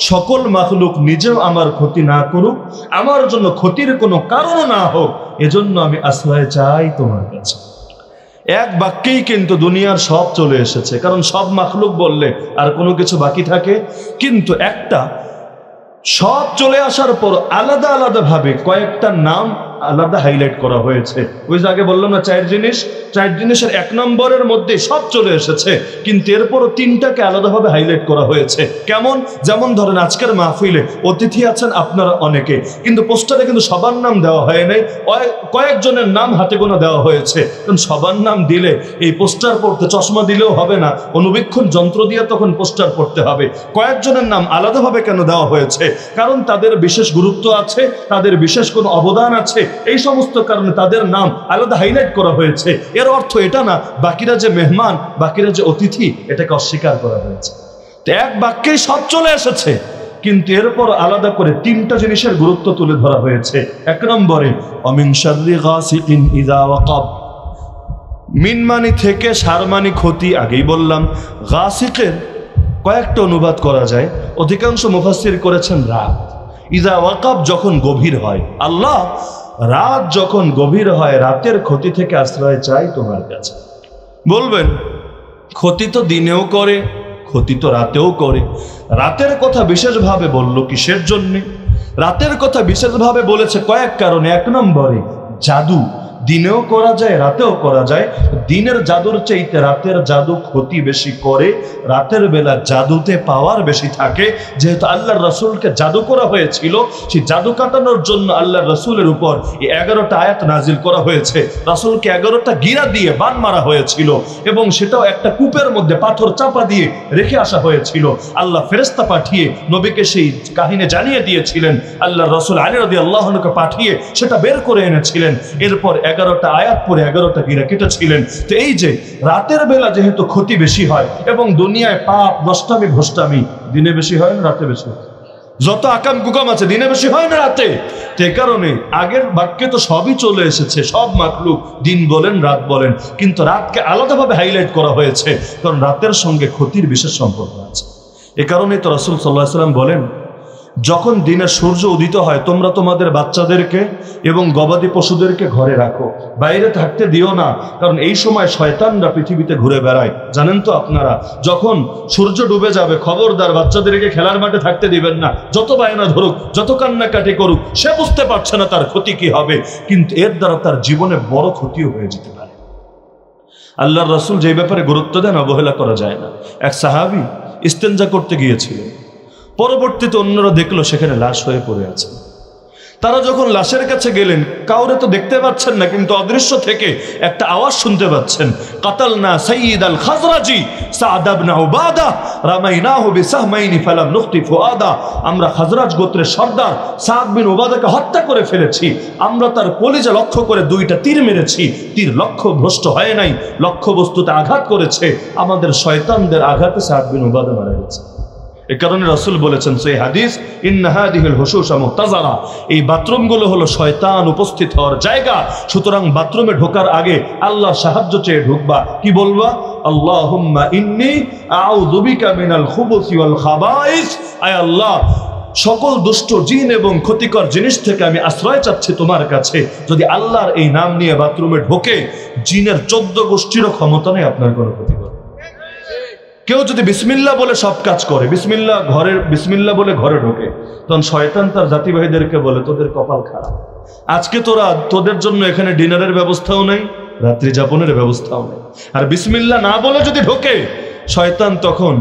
Speaker 1: সকল মাখলুক নিজেও আমার ক্ষতি না করুক, আমার জন্য ক্ষতির কোনো কারণ না হোক, এজন্য আমি আশ্রয় চাই তোমার কাছে। এক বাক্যেই কিন্তু দুনিয়ার সব চলে এসেছে, কারণ সব মাখলুক বললে আর কোনো কিছু বাকি থাকে? কিন্তু একটা সব চলে আসার পর আলাদা আলাদা ভাবে কয়েকটা নাম আলাদা হাইলাইট করা হয়েছে। ওই যে আগে বললাম না চার জিনিসের এক নম্বরের মধ্যে সব চলে এসেছে, কিন্তু এরপরও তিনটাকে আলাদাভাবে হাইলাইট করা হয়েছে। কেমন? যেমন ধরেন আজকের মাহফিলে অতিথি আছেন আপনারা অনেকে, কিন্তু পোস্টারে কিন্তু সবার নাম দেওয়া হয় নাই, কয়েকজনের নাম হাতে গোনা দেওয়া হয়েছে। কারণ সবার নাম দিলে এই পোস্টার পড়তে চশমা দিলেও হবে না, অনুবীক্ষণ যন্ত্র দিয়ে তখন পোস্টার পড়তে হবে। কয়েকজনের নাম আলাদাভাবে কেন দেওয়া হয়েছে? কারণ তাদের বিশেষ গুরুত্ব আছে, তাদের বিশেষ কোনো অবদান আছে, এই সমস্ত কারণে তাদের নাম আলাদা হাইলাইট করা হয়েছে। এর অর্থ এটা না বাকিরা যে মেহমান, বাকিরা যে অতিথি, এটাকে অস্বীকার করা হয়েছে। তো এক বাক্যেই সব চলে এসেছে, কিন্তু এরপর আলাদা করে তিনটা জিনিসের গুরুত্ব তুলে ধরা হয়েছে। এক নম্বরে অমিন শাররি গাসিকিন ইযা ওয়াকাব, মিন মানি থেকে সার মানি ক্ষতি, আগেই বললাম। গাসিকের কয়েকটা অনুবাদ করা যায়, অধিকাংশ মুফাসসির করেছেন রাত। ইযা ওয়াকাব যখন গভীর হয়, আল্লাহ রাত যখন গভীর হয়, রাতের ক্ষতি থেকে আশ্রয় চাই তোমার কাছে। বলবেন ক্ষতি তো দিনেও করে, ক্ষতি তো রাতেও করে, রাতের কথা বিশেষভাবে বললো কিসের জন্যে? রাতের কথা বিশেষভাবে বলেছে কয়েক কারণে। এক নম্বরে জাদু দিনেও করা যায়, রাতেও করা যায়। দিনের জাদুর চাইতে রাতের জাদু ক্ষতি বেশি করে, রাতের বেলা জাদুতে পাওয়ার বেশি থাকে। যেহেতু আল্লাহর রাসূলকে জাদু করা হয়েছিল, সেই জাদু কাটানোর জন্য আল্লাহর রাসূলের উপর এই 11টা আয়াত নাজিল করা হয়েছে। রাসূলকে 11টা গিরা দিয়ে বান মারা হয়েছিল, এবং সেটাও একটা কূপের মধ্যে পাথর চাপা দিয়ে রেখে আসা হয়েছিল। আল্লাহ ফেরেশতা পাঠিয়ে নবীকে সেই কাহিনী জানিয়ে দিয়েছিলেন। আল্লাহর রাসূল আলী রাদিয়াল্লাহু আনহুকে পাঠিয়ে সেটা বের করে এনেছিলেন। এরপর 11টা আয়াত পরে 11টা গিরা কেটেছিলেন। তো এই যে রাতের বেলা যেহেতু ক্ষতি বেশি হয়, এবং দুনিয়ায় পাপ নষ্টামি ভ্রষ্টামি দিনে বেশি হয় না রাতে বেশি হয়? যত আকাম কুকাম আছে দিনে বেশি হয় না রাতে? তে কারণে আগের বাক্যে তো সবই চলে এসেছে, সব মাখলুক, দিন বলেন রাত বলেন, কিন্তু রাতকে আলাদাভাবে হাইলাইট করা হয়েছে, কারণ রাতের সঙ্গে ক্ষতির বিশেষ সম্পর্ক আছে। এ কারণে তো রাসূল সাল্লাল্লাহু আলাইহি ওয়াসাল্লাম বলেন, যখন দিনের সূর্য উদিত হয় তোমরা তোমাদের বাচ্চাদেরকে এবং গবাদি পশুদেরকে ঘরে রাখো, বাইরে থাকতে দিও না, কারণ এই সময় শয়তানরা পৃথিবীতে ঘুরে বেড়ায়। জানেন তো আপনারা, যখন সূর্য ডুবে যাবে খবরদার বাচ্চাদেরকে খেলার মাঠে থাকতে দিবেন না। যত বায়না ধরুক, যত কান্নাকাটি করুক, সে বুঝতে পারছে না তার ক্ষতি কি হবে, কিন্তু এর দ্বারা তার জীবনে বড় ক্ষতিও হয়ে যেতে পারে। আল্লাহর রাসূল যে ব্যাপারে গুরুত্ব দেন, অবহেলা করা যায় না। এক সাহাবী ইস্তেঞ্জা করতে গিয়েছিলেন, পরবর্তীতে অন্যরা দেখলো সেখানে লাশ হয়ে পড়ে আছে। তারা যখন লাশের কাছে গেলেন, কাউরে তো দেখতে পাচ্ছেন না, কিন্তু অদৃশ্য থেকে একটা আওয়াজ শুনতে পাচ্ছেন, কাতালনা সাইয়্যিদ আল খাজরাজি সা'দ ইবনে উবাদা রামাইনাহু বিসাহমাইনি ফালাম নুখতি ফুআদা, আমরা খাজরাজ গোত্রের সর্দার সা'দ বিন উবাদাকে হত্যা করে ফেলেছি, আমরা তার কলিজা লক্ষ্য করে 2টা তীর মেরেছি, তীর লক্ষ্য ভ্রষ্ট হয় নাই, লক্ষ্য বস্তুতে আঘাত করেছে, আমাদের শয়তানদের আঘাতে সা'দ বিন উবাদা মারা গেছে। এ কারণে রাসূল বলেছেন সেই হাদিস, ইন্না হাদিহিল হুশুশা মুহতাযারা, এই বাথরুমগুলো হলো শয়তান উপস্থিত হওয়ার জায়গা। সুতরাং বাথরুমে ঢোকার আগে আল্লাহ সাহায্য চেয়ে ঢুকবা। কি বলবা? আল্লাহুম্মা ইন্নী আউযু বিকা মিনাল খুবুসি ওয়াল খাবাইস, আয় আল্লাহ সকল দুষ্ট জিন এবং ক্ষতিকর জিনিস থেকে আমি আশ্রয় চাচ্ছি তোমার কাছে। যদি আল্লাহর এই নাম নিয়ে বাথরুমে ঢোকে, জিনের 14 গোষ্ঠীরও ক্ষমতা নেই আপনার কোনো ক্ষতি করার। কেউ যদি বিসমিল্লাহ বলে সব কাজ করে, বিসমিল্লাহ বলে ঘরে ঢোকে, তখন শয়তান তার জাতিবাহীদেরকে বলে তোদের কপাল খারাপ, আজকে তোদের জন্য এখানে ডিনারের ব্যবস্থাও নেই, রাত্রি যাপনের ব্যবস্থাও নেই। আর বিসমিল্লাহ না বলে যদি ঢোকে, শয়তান তখন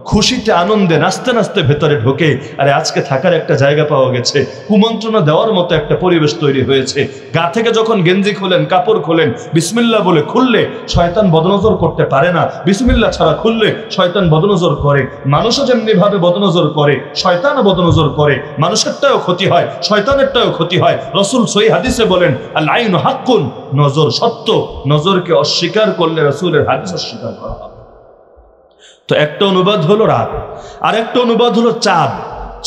Speaker 1: খুশিতে আনন্দে নাচতে নাচতে ভেতরে ঢোকে, আরে আজকে থাকার একটা জায়গা পাওয়া গেছে, কুমন্ত্রণা দেওয়ার মতো একটা পরিবেশ তৈরি হয়েছে। গা থেকে যখন গেঞ্জি খোলেন, কাপড় খোলেন, বিসমিল্লাহ বলে খুললে শয়তান বদনজর করতে পারে না, বিসমিল্লাহ ছাড়া খুললে শয়তান বদনজর করে। মানুষও যেমনি ভাবে বদনজর করে, শয়তানও বদনজর করে। মানুষেরটাও ক্ষতি হয়, শয়তানেরটাও ক্ষতি হয়। রাসূল সহিহ হাদিসে বলেন, আল আইনু হাক্কুন, নজর সত্য, নজরকে অস্বীকার করলে রাসূলের হাদিস অস্বীকার করা হবে। তো একটা অনুবাদ হলো রাত, আর একটা অনুবাদ হলো চাঁদ।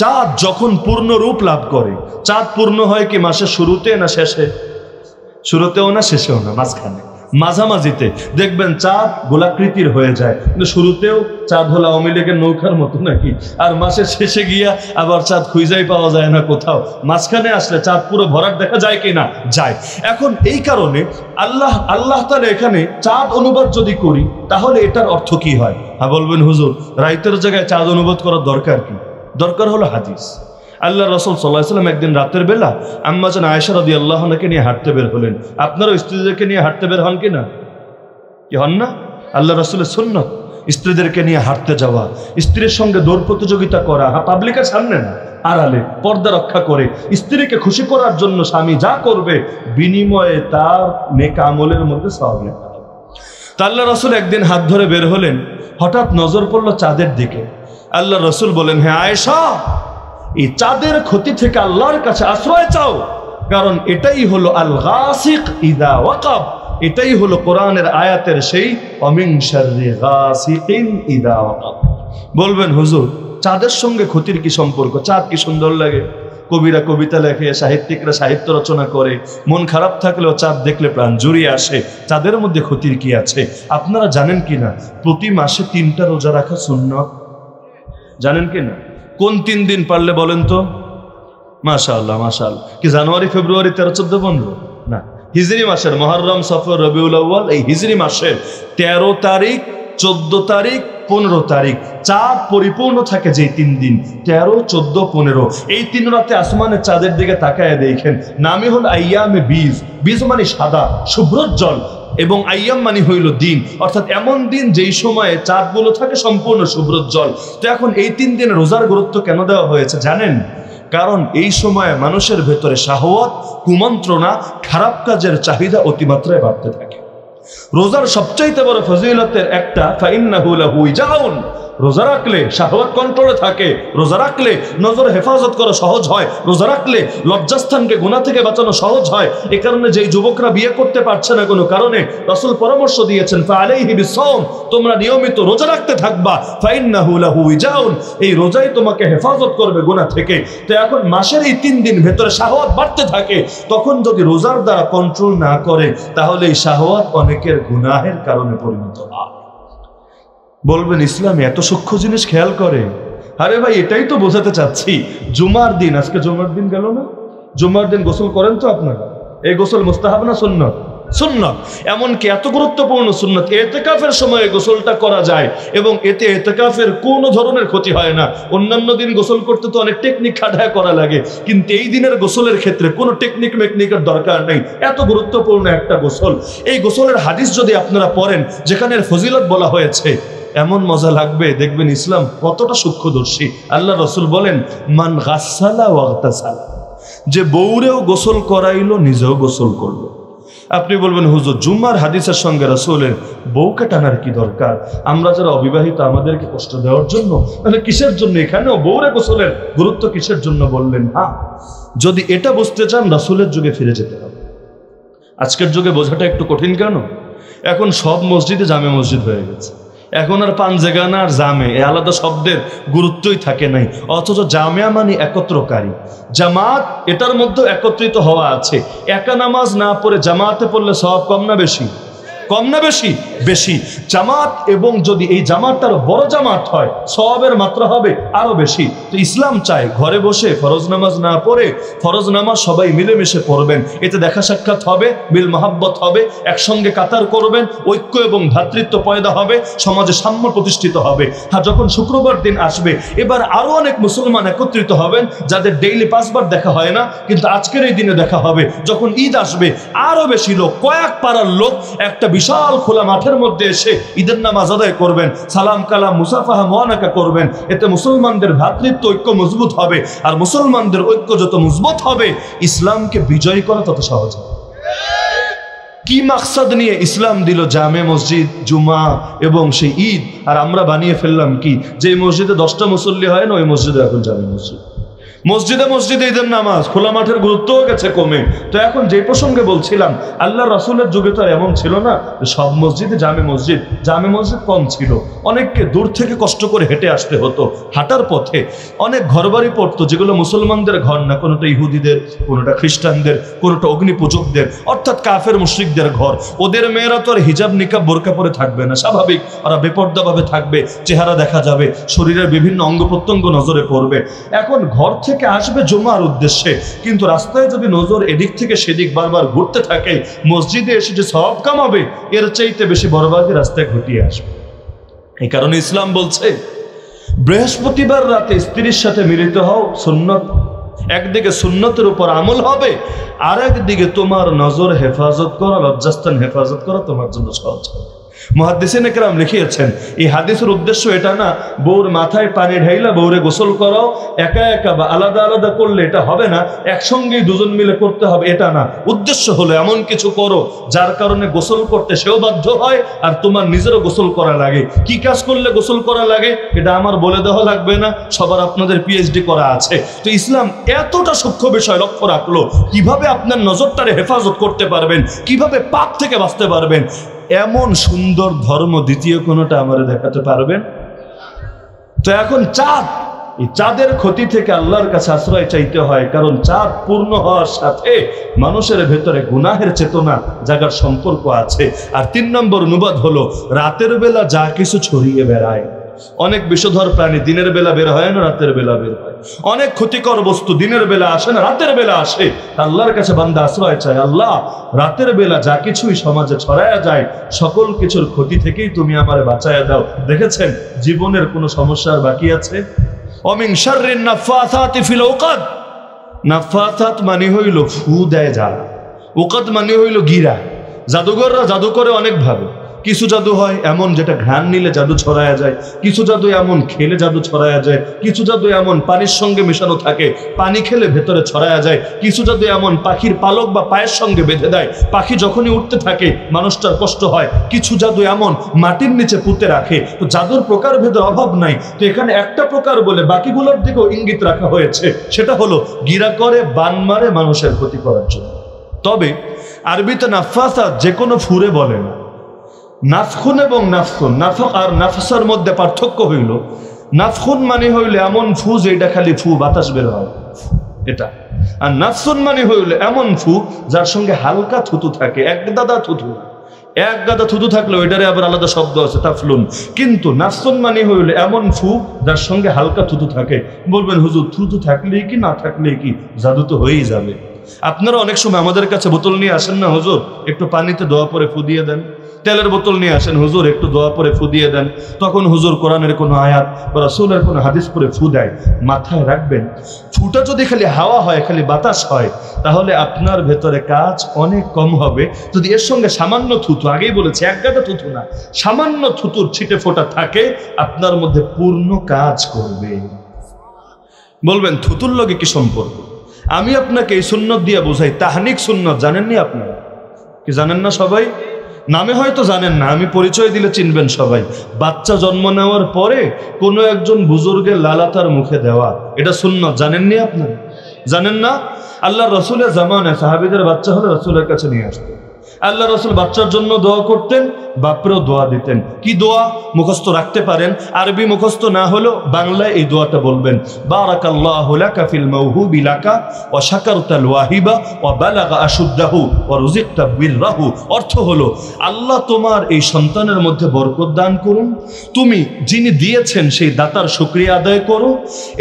Speaker 1: চাঁদ যখন পূর্ণ রূপ লাভ করে, চাঁদ পূর্ণ হয় কি মাসের শুরুতে না শেষে? শুরুতেও না শেষেও না, মাঝখানে, মাঝামাঝিতে দেখবেন চাঁদ গোলাকৃতির হয়ে যায়। কিন্তু শুরুতেও চাঁদ হলো আওয়ামী লীগের নৌকার মতো নাকি, আর মাসের শেষে গিয়া আবার চাঁদ খুঁজেই পাওয়া যায় না কোথাও। মাঝখানে আসলে চাঁদ পুরো ভরাট দেখা যায় কি না? যায়। এখন এই কারণে আল্লাহ তাআলা এখানে চাঁদ অনুবাদ যদি করি তাহলে এটার অর্থ কি হয়? হ্যাঁ বলবেন হুজুর, রাইতের জায়গায় চাঁদ অনুবাদ করার দরকার কি? দরকার হলো হাদিস। আল্লাহ রাসূল সাল্লাল্লাহু আলাইহি ওয়াসাল্লাম একদিন রাতের বেলা আম্মা জান আয়েশা রাদিয়াল্লাহু আনহাকে নিয়ে হাঁটতে বের হলেন। আপনারও স্ত্রীদেরকে নিয়ে হাঁটতে বের হন কি না? কি হন না? আল্লাহ রাসূলের সুন্নাত স্ত্রীদেরকে নিয়ে হাঁটতে যাওয়া, স্ত্রীর সঙ্গে দৌড় প্রতিযোগিতা করা, পাবলিকের সামনে না, আড়ালে পর্দা রক্ষা করে স্ত্রীকে খুশি করার জন্য স্বামী যা করবে বিনিময়ে তার নেক আমলের মধ্যে সওয়াব লেখা হবে। তা আল্লাহ রাসূল একদিন হাত ধরে বের হলেন, হঠাৎ নজর পড়ল চাঁদের দিকে। আল্লাহ রাসূল বলেন, হ্যাঁ আয়েশা, এই চাঁদের ক্ষতি থেকে আল্লাহর কাছে আশ্রয় চাও, কারণ এটাই হলো আল গাসিক ইদা ওয়াকাব, এটাই হলো কোরআনের আয়াতের সেই অমিন শাররি গাসিকিন ইদা ওয়াকাব। বলবেন হুজুর, চাঁদের সঙ্গে ক্ষতির কি সম্পর্ক? চাঁদ কি সুন্দর লাগে, কবিরা কবিতা লেখে, সাহিত্যিকরা সাহিত্য রচনা করে, মন খারাপ থাকলেও চাঁদ দেখলে প্রাণ জুড়িয়ে আসে। চাঁদের মধ্যে ক্ষতির কি আছে? আপনারা জানেন কি না প্রতি মাসে 3টা রোজা রাখা সুন্নাত? জানেন কি না? কোন 3 দিন পারলে বলেন তো? মাশাআল্লাহ মাশাআল্লাহ। কি জানুয়ারি, ফেব্রুয়ারি, 13, 14, 15? না, হিজরি মাসের মুহররম, সফর, রবিউল আউয়াল, এই হিজরি মাসের 13 তারিখ, 14 তারিখ, 15 তারিখ চাঁদ পরিপূর্ণ থাকে। যে 3 দিন 13, 14, 15, এই 3 রাতে আসমানের চাঁদের দিকে তাকায় দেখেন, নামই হল আইয়ামে বীজ। বীজ মানে সাদা শুভ্রোজ্জ্বল, এবং আইয়াম মানে হইল দিন, অর্থাৎ এমন দিন যেই সময়ে চাঁদগুলো থাকে সম্পূর্ণ শুভ্রোজ্জ্বল। তো এখন এই 3 দিন রোজার গুরুত্ব কেন দেওয়া হয়েছে জানেন? কারণ এই সময়ে মানুষের ভেতরে শাহওয়াত, কুমন্ত্রণা, খারাপ কাজের চাহিদা অতিমাত্রায় বাড়তে থাকে। রোজার সবচাইতে বড় ফজিলতের একটা ফাইন্নাহু লাহু উইজাউন, রোজা রাখলে শাহওয়াত কন্ট্রোলে থাকে, রোজা রাখলে নজর হেফাজত করা সহজ হয়, রোজা রাখলে লজ্জাস্থানকে গুনাহ থেকে বাঁচানো সহজ হয়। এই কারণে যেই যুবকরা বিয়ে করতে পারছে না কোনো কারণে, রাসূল পরামর্শ দিয়েছেন ফাআলাইহি বিসসাওম, তোমরা নিয়মিত রোজা রাখতে থাকবা, ফাইন্নাহু লাহু উইজাউন, এই রোজাই তোমাকে হেফাজত করবে গুনাহ থেকে। তো এখন মাসের এই 3 দিন ভেতরে শাহওয়াত বাড়তে থাকে, তখন যদি রোজার দ্বারা কন্ট্রোল না করে তাহলে এই শাহওয়াত অনেকের গুনাহের কারণে পরিণত হয়। বলবেন ইসলামে এত সূক্ষ্ম জিনিস খেয়াল করে? আরে ভাই, এটাই তো বোঝাতে চাচ্ছি। জুমার দিন, আজকে জুমার দিন গেল না? জুমার দিন গোসল করেন তো আপনারা? এই গোসল মুস্তাহাব না সুন্নাত? সুন্নাত। এমনকি এত গুরুত্বপূর্ণ সুন্নাত, ইতিকাফের সময় গোসলটা করা যায় এবং এতে ইতিকাফের কোনো ধরনের ক্ষতি হয় না। অন্যান্য দিন গোসল করতে তো অনেক টেকনিক খাটায় করা লাগে, কিন্তু এই দিনের গোসলের ক্ষেত্রে কোনো টেকনিক মেকনিকের দরকার নেই। এত গুরুত্বপূর্ণ একটা গোসল। এই গোসলের হাদিস যদি আপনারা পড়েন যেখানে ফজিলত বলা হয়েছে, এমন মজা লাগবে, দেখবেন ইসলাম কতটা সূক্ষ্মদর্শী। আল্লাহ রাসূল বলেন, মান গাসসালা ওয়াগতাসালা, যে বউরেও গোসল করাইলো নিজেও গোসল করলো। আপনি বলবেন হুজুর, জুম্মার হাদিসের সঙ্গে রাসূলের বউকে টানার কি দরকার? আমরা যারা অবিবাহিত আমাদেরকে কষ্ট দেওয়ার জন্য? তাহলে কিসের জন্য এখানেও বউরে গোসলের গুরুত্ব কিসের জন্য বললেন? হ্যাঁ, যদি এটা বুঝতে চান রাসূলের যুগে ফিরে যেতে হবে। আজকের যুগে বোঝাটা একটু কঠিন কেন? এখন সব মসজিদে জামে মসজিদ হয়ে গেছে। এখন আর পাঞ্জেগানা আর জামে এ আলাদা শব্দের গুরুত্বই থাকে নাই। অথচ জামিয়া মানে একত্রকারী, জামাত এটার মধ্যে একত্রিত হওয়া আছে। একা নামাজ না পড়ে জামাতে পড়লে সওয়াব কম না বেশি? কম না বেশি? বেশি। জামাত, এবং যদি এই জামাতটার বড় জামাত হয় সওয়াবের মাত্রা হবে আরো বেশি। তো ইসলাম চায় ঘরে বসে ফরজ নামাজ না পড়ে ফরজ নামাজ সবাই মিলেমিশে পড়বেন, এতে দেখা সাক্ষাৎ হবে, মিল মহাব্বত হবে, একসঙ্গে কাতার করবেন, ঐক্য এবং ভ্রাতৃত্ব পয়দা হবে, সমাজে সাম্য প্রতিষ্ঠিত হবে। আর যখন শুক্রবার দিন আসবে, এবার আরো অনেক মুসলমান একত্রিত হবেন যাদের ডেইলি 5 বার দেখা হয় না, কিন্তু আজকের এই দিনে দেখা হবে। যখন ঈদ আসবে আরো বেশি লোক, কয়েক পাড়ার লোক একটা বিশাল খোলা মাঠের মধ্যে এসে ঈদের নামাজ আদায় করবেন, সালাম কালাম মুসাফাহা মুআনাকা করবেন। এতে মুসলমানদের ভ্রাতৃত্ব ঐক্য মজবুত হবে, আর মুসলমানদের ঐক্য যত মজবুত হবে ইসলামকে বিজয় করা তত সহজ হবে। কি মাকসাদ নিয়ে ইসলাম দিল জামে মসজিদ, জুমা এবং সেই ঈদ, আর আমরা বানিয়ে ফেললাম কি যে মসজিদে 10টা মুসল্লি হয় না ওই মসজিদে এখন জামে মসজিদ। মসজিদে মসজিদে ঈদের নামাজ, খোলা মাঠের গুরুত্বও গেছে কমে। তো এখন যে প্রসঙ্গে বলছিলাম, আল্লাহ রাসূলের যুগে তো এমন ছিল না সব মসজিদে জামে মসজিদ, জামে মসজিদ কম ছিল। অনেককে দূর থেকে কষ্ট করে হেঁটে আসতে হতো, হাঁটার পথে অনেক ঘরবাড়ি পড়তো যেগুলো মুসলমানদের ঘর না, কোনোটা ইহুদিদের, কোনোটা খ্রিস্টানদের, কোনোটা অগ্নিপূজকদের, অর্থাৎ কাফের মুশরিকদের ঘর। ওদের মেয়েরা তো আর হিজাব নিকাব বোরকা পরে থাকবে না, স্বাভাবিক ওরা বেপর্দাভাবে থাকবে, চেহারা দেখা যাবে, শরীরের বিভিন্ন অঙ্গ প্রত্যঙ্গ নজরে পড়বে। এখন ঘর থেকে আসবে জুমার উদ্দেশ্যে, কিন্তু রাস্তায় যদি নজর এদিক থেকে সেদিক বারবার ঘুরতে থাকে, মসজিদে এসে যে সওয়াব কামাবে এর চাইতে বেশি বরবাদি রাস্তায় ঘটিয়ে আসবে। এই কারণে ইসলাম বলছে বৃহস্পতিবার রাতে স্ত্রীর সাথে মিলিত হও, সুন্নত। একদিকে সুন্নতের উপর আমল হবে, আর একদিকে তোমার নজর হেফাজত করা, লজ্জাস্থান হেফাজত করা তোমার জন্য সহজ হবে। মুহাদ্দিসিনে কেরাম লিখিয়েছেন এই হাদিসের উদ্দেশ্য এটা না বউর মাথায় পানি ঢাইলা বউরে গোসল করাও, একা একা বা আলাদা আলাদা করলে এটা হবে না, একসঙ্গেই দুজন মিলে করতে হবে এটা না। উদ্দেশ্য হলো এমন কিছু করো যার কারণে গোসল করতে সেও বাধ্য হয় আর তোমার নিজেরও গোসল করা লাগে। কি কাজ করলে গোসল করা লাগে এটা আমার বলে দেওয়া লাগবে না, সবার আপনাদের পিএইচডি করা আছে। তো ইসলাম এতটা সূক্ষ্ম বিষয় লক্ষ্য রাখলো, কিভাবে আপনার নজরটারে হেফাজত করতে পারবেন, কিভাবে পাপ থেকে বাঁচতে পারবেন। এমন সুন্দর ধর্ম দ্বিতীয় কোনোটা আমারে দেখাতে পারবেন? তো এখন চাঁদ, এই চাঁদের ক্ষতি থেকে আল্লাহর কাছে আশ্রয় চাইতে হয়, কারণ চাঁদ পূর্ণ হওয়ার সাথে মানুষের ভেতরে গুনাহের চেতনা জাগার সম্পর্ক আছে। আর 3 নম্বর অনুবাদ হলো রাতের বেলা যা কিছু ছড়িয়ে বেড়ায়। অনেক বিষধর প্রাণী দিনের বেলা বের হয় না, রাতের বেলা বের হয়। অনেক ক্ষতিকর বস্তু দিনের বেলা আসে না, রাতের বেলা আসে। আল্লাহর কাছে বান্দা আশ্রয় চায়, আল্লাহ রাতের বেলা যা কিছুই সমাজে ছড়ায়া যায় সকল কিছুর ক্ষতি থেকেই তুমি আমারে বাঁচায়া দাও। দেখেছেন জীবনের কোনো সমস্যার বাকি আছে? অমিন শাররিন নাফাসাতি ফিল উকাদ। নাফাসাত মানে হইল ফু দেয় যারা, উকাদ মানে হইল গিরা। জাদুঘররা জাদু করে অনেক ভাবে। কিছু জাদু হয় এমন যেটা ঘ্রাণ নিলে জাদু ছড়ায়া যায়, কিছু জাদু এমন খেলে জাদু ছড়ায়া যায়, কিছু জাদু এমন পানির সঙ্গে মেশানো থাকে, পানি খেলে ভেতরে ছড়ায়া যায়, কিছু জাদু এমন পাখির পালক বা পায়ের সঙ্গে বেঁধে দেয়, পাখি যখনই উঠতে থাকে মানুষটার কষ্ট হয়, কিছু জাদু এমন মাটির নিচে পুঁতে রাখে। তো জাদুর প্রকার ভেদের অভাব নাই। তো এখানে একটা প্রকার বলে বাকিগুলোর দিকেও ইঙ্গিত রাখা হয়েছে, সেটা হলো গিরা করে, বান মারে মানুষের ক্ষতি করার জন্য। তবে আরবিতে নাফাসা যে কোনো ফুরে বলে না। নাফখুন এবং নাফখুন, নাফক আর নাফসার মধ্যে পার্থক্য হইল, নাফখুন মানে হইল এমন ফু যেটা খালি ফু বাতাস বের হয় এটা, আর নাফসুন মানে হইল এমন ফু যার সঙ্গে হালকা থুতু থাকে, এক গাদা থুতু। এক গাদা থুতু থাকলে ওইটারে আবার আলাদা শব্দ আছে তাফলুন। কিন্তু নাফসুন মানে হইল এমন ফু যার সঙ্গে হালকা থুতু থাকে। বলবেন হুজুর থুতু থাকলেই কি না থাকলেই কি, জাদু তো হয়েই যাবে। আপনারা অনেক সময় আমাদের কাছে বোতল নিয়ে আসেন না, হুজুর একটু পানিতে দোয়া পরে ফু দিয়ে দেন। তেলের বোতল নিয়ে আসেন, হুজুর একটু দোয়া পরে ফু দিয়ে দেন। তখন হুজুর কোরআনের কোনো আয়াত বা রাসূলের কোনো হাদিস পরে ফু দেয়। মাথায় রাখবেন ফুটা যদি খালি হাওয়া হয়, খালি বাতাস হয়, তাহলে আপনার ভেতরে কাজ অনেক কম হবে। যদি এর সঙ্গে সামান্য থুতু, আগেই বলেছি এক গাদা থুতু না, সামান্য থুতুর ছিটে ফোঁটা থাকে, আপনার মধ্যে পূর্ণ কাজ করবে। বলবেন থুতুর লগে কি সম্পর্ক? আমি আপনাকে এই সুন্নত দিয়ে বোঝাই, তাহনিক সুন্নত জানেননি আপনারা? কি জানেন না সবাই? নামে হয়তো জানেন না, আমি পরিচয় দিলে চিনবেন সবাই। বাচ্চা জন্ম নেওয়ার পরে কোনো একজন বুজুর্গের লালা তার মুখে দেওয়া, এটা সুন্নত। জানেননি আপনারা? জানেন না? আল্লাহ রসুলের জামানায় সাহাবীদের বাচ্চা হলে রসুলের কাছে নিয়ে আসতেন। আল্লাহ রসুল বাচ্চার জন্য দোয়া করতেন, বাপরেও দোয়া দিতেন। কি দোয়া? মুখস্থ রাখতে পারেন, আরবি মুখস্থ না হলেও বাংলায় এই দোয়াটা বলবেন, বারাকাল্লাহু লাকা ফিল মাওহুবি লাকা ওয়া শাকারতাল ওয়াহিবা ওয়া বালাগা আশুদ্দাহু ওয়া রুজিকতা বিররাহু। অর্থ হলো আল্লাহ তোমার এই সন্তানের মধ্যে বরকত দান করুন, তুমি যিনি দিয়েছেন সেই দাতার শুকরিয়া আদায় করো,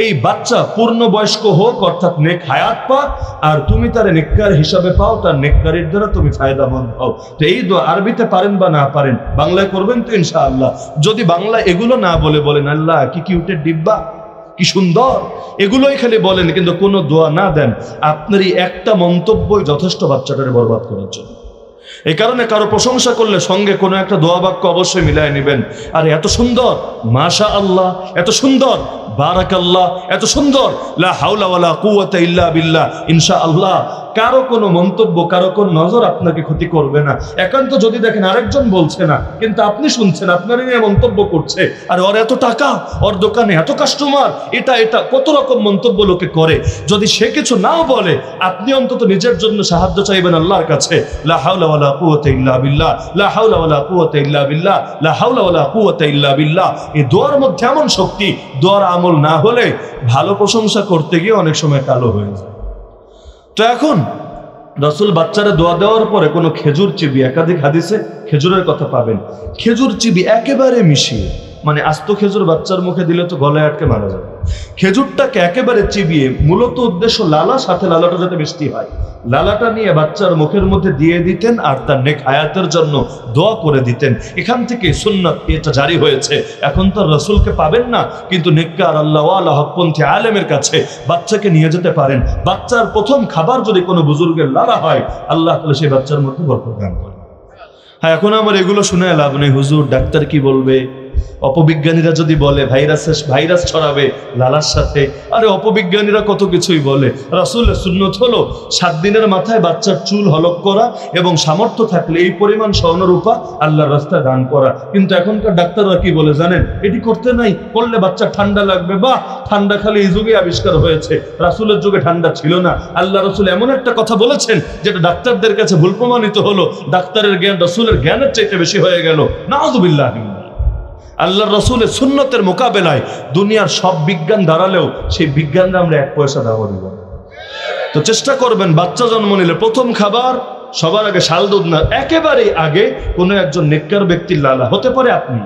Speaker 1: এই বাচ্চা পূর্ণবয়স্ক হোক অর্থাৎ নেক হায়াত পাক, আর তুমি তার নেককার হিসাবে পাও, তার নেককারের দ্বারা তুমি ফায়দামন্দ হও। তো এই দোয়া আরবিতে পারেন বা না পারেন, বাংলায় করবেন তো ইনশাআল্লাহ। যদি বাংলা এগুলো না বলে বলেন আল্লাহ কি কিউটের ডিব্বা, কি সুন্দর, এগুলোই খালি বলেন কিন্তু কোনো দোয়া না দেন, আপনার এই একটা মন্তব্যই যথেষ্ট বাচ্চাটারে বরবাদ করার জন্য। এই কারণে কারো প্রশংসা করলে সঙ্গে কোনো একটা দোয়া বাক্য অবশ্যই মিলাই নেবেন। আর এত সুন্দর, মাশা আল্লাহ, এত সুন্দর, বারাকাল্লাহ, এত সুন্দর, লা হাওলা ওয়ালা কুওয়াতা ইল্লা বিল্লাহ, ইনশাআল্লাহ। কারো কোনো মন্তব্য, কারো কোনো নজর আপনাকে ক্ষতি করবে না। একান্ত যদি দেখেন আরেকজন বলছে না, কিন্তু আপনি শুনছেন, আপনার নিয়ে মন্তব্য করছে, আর ওর এত টাকা, ওর দোকানে এত কাস্টমার, এটা কত রকম মন্তব্য লোকে করে। যদি সে কিছু নাও বলে, আপনি অন্তত নিজের জন্য সাহায্য চাইবেন আল্লাহর কাছে। লা হাওলা ওয়ালা কুওয়াতা ইল্লা বিল্লাহ, লা হাওলা ওয়ালা কুওয়াতা ইল্লা বিল্লাহ, লা হাওলা ওয়ালা কুওয়াতা ইল্লা বিল্লাহ। এই দোয়ার মধ্যে এমন শক্তি, দোয়ার আমল না হলে ভালো প্রশংসা করতে গিয়ে অনেক সময় কালো হয়ে যায়। তো এখন রাসূল বাচ্চারা দোয়া দেওয়ার পরে কোনো খেজুর চিবি, একাধিক হাদিসে খেজুরের কথা পাবেন, খেজুর চিবি একেবারে মিশিয়ে, মানে আস্ত খেজুর বাচ্চার মুখে দিলে তো গলায় আটকে মারা যাবে। খেজুরটাকে একেবারে চিবিয়ে, মূলত উদ্দেশ্য লালা, সাথে লালাটা যাতে মিষ্টি হয়, লালাটা নিয়ে বাচ্চার মুখের মধ্যে দিয়ে দিতেন আর তার নেক হায়াতের জন্য দোয়া করে দিতেন। এখান থেকে সুন্নাত এটা জারি হয়েছে। এখন তো রাসূলকে পাবেন না, কিন্তু নেককার আল্লাহওয়ালা হকপন্থী আলেমের কাছে বাচ্চাকে নিয়ে যেতে পারেন। বাচ্চার প্রথম খাবার যদি কোনো বুজুর্গের লালা হয়, আল্লাহ তাআলা সেই বাচ্চার মধ্যে বরকত দান করেন। হ্যাঁ, এখন আমার এগুলো শুনে লাভ নেই, হুজুর ডাক্তার কি বলবে, অপবিজ্ঞানীরা যদি বলে ভাইরাস ছড়াবে লালার সাথে, আরে অপবিজ্ঞানীরা কত কিছুই বলে। রাসূলের সুন্নত হলো 7 দিনের মাথায় বাচ্চার চুল হলক করা এবং সামর্থ্য থাকলে এই পরিমাণ স্বর্ণরূপা আল্লাহর রাস্তায় দান করা। কিন্তু এখনকার ডাক্তাররা কি বলে জানেন, এটি করতে নাই, করলে বাচ্চা ঠান্ডা লাগবে। বা ঠান্ডা খালি এই যুগে আবিষ্কার হয়েছে, রাসূলের যুগে ঠান্ডা ছিল না। আল্লাহ রাসূল এমন একটা কথা বলেছেন যেটা ডাক্তারদের কাছে ভুল প্রমাণিত হলো। ডাক্তারের জ্ঞান রাসূলের জ্ঞানের চাইতে বেশি হয়ে গেল। নাউযুবিল্লাহ। আল্লাহর রাসূলের সুন্নতের মোকাবেলায় দুনিয়ার সব বিজ্ঞান দাঁড়ালেও সেই বিজ্ঞানরা আমরা 1 পয়সা দামও দিব না। তো চেষ্টা করবেন বাচ্চা জন্ম নিলে প্রথম খাবার সবার আগে শাল দুধ না, একেবারেই আগে কোনো একজন নেককার ব্যক্তির লালা, হতে পারে আপনি,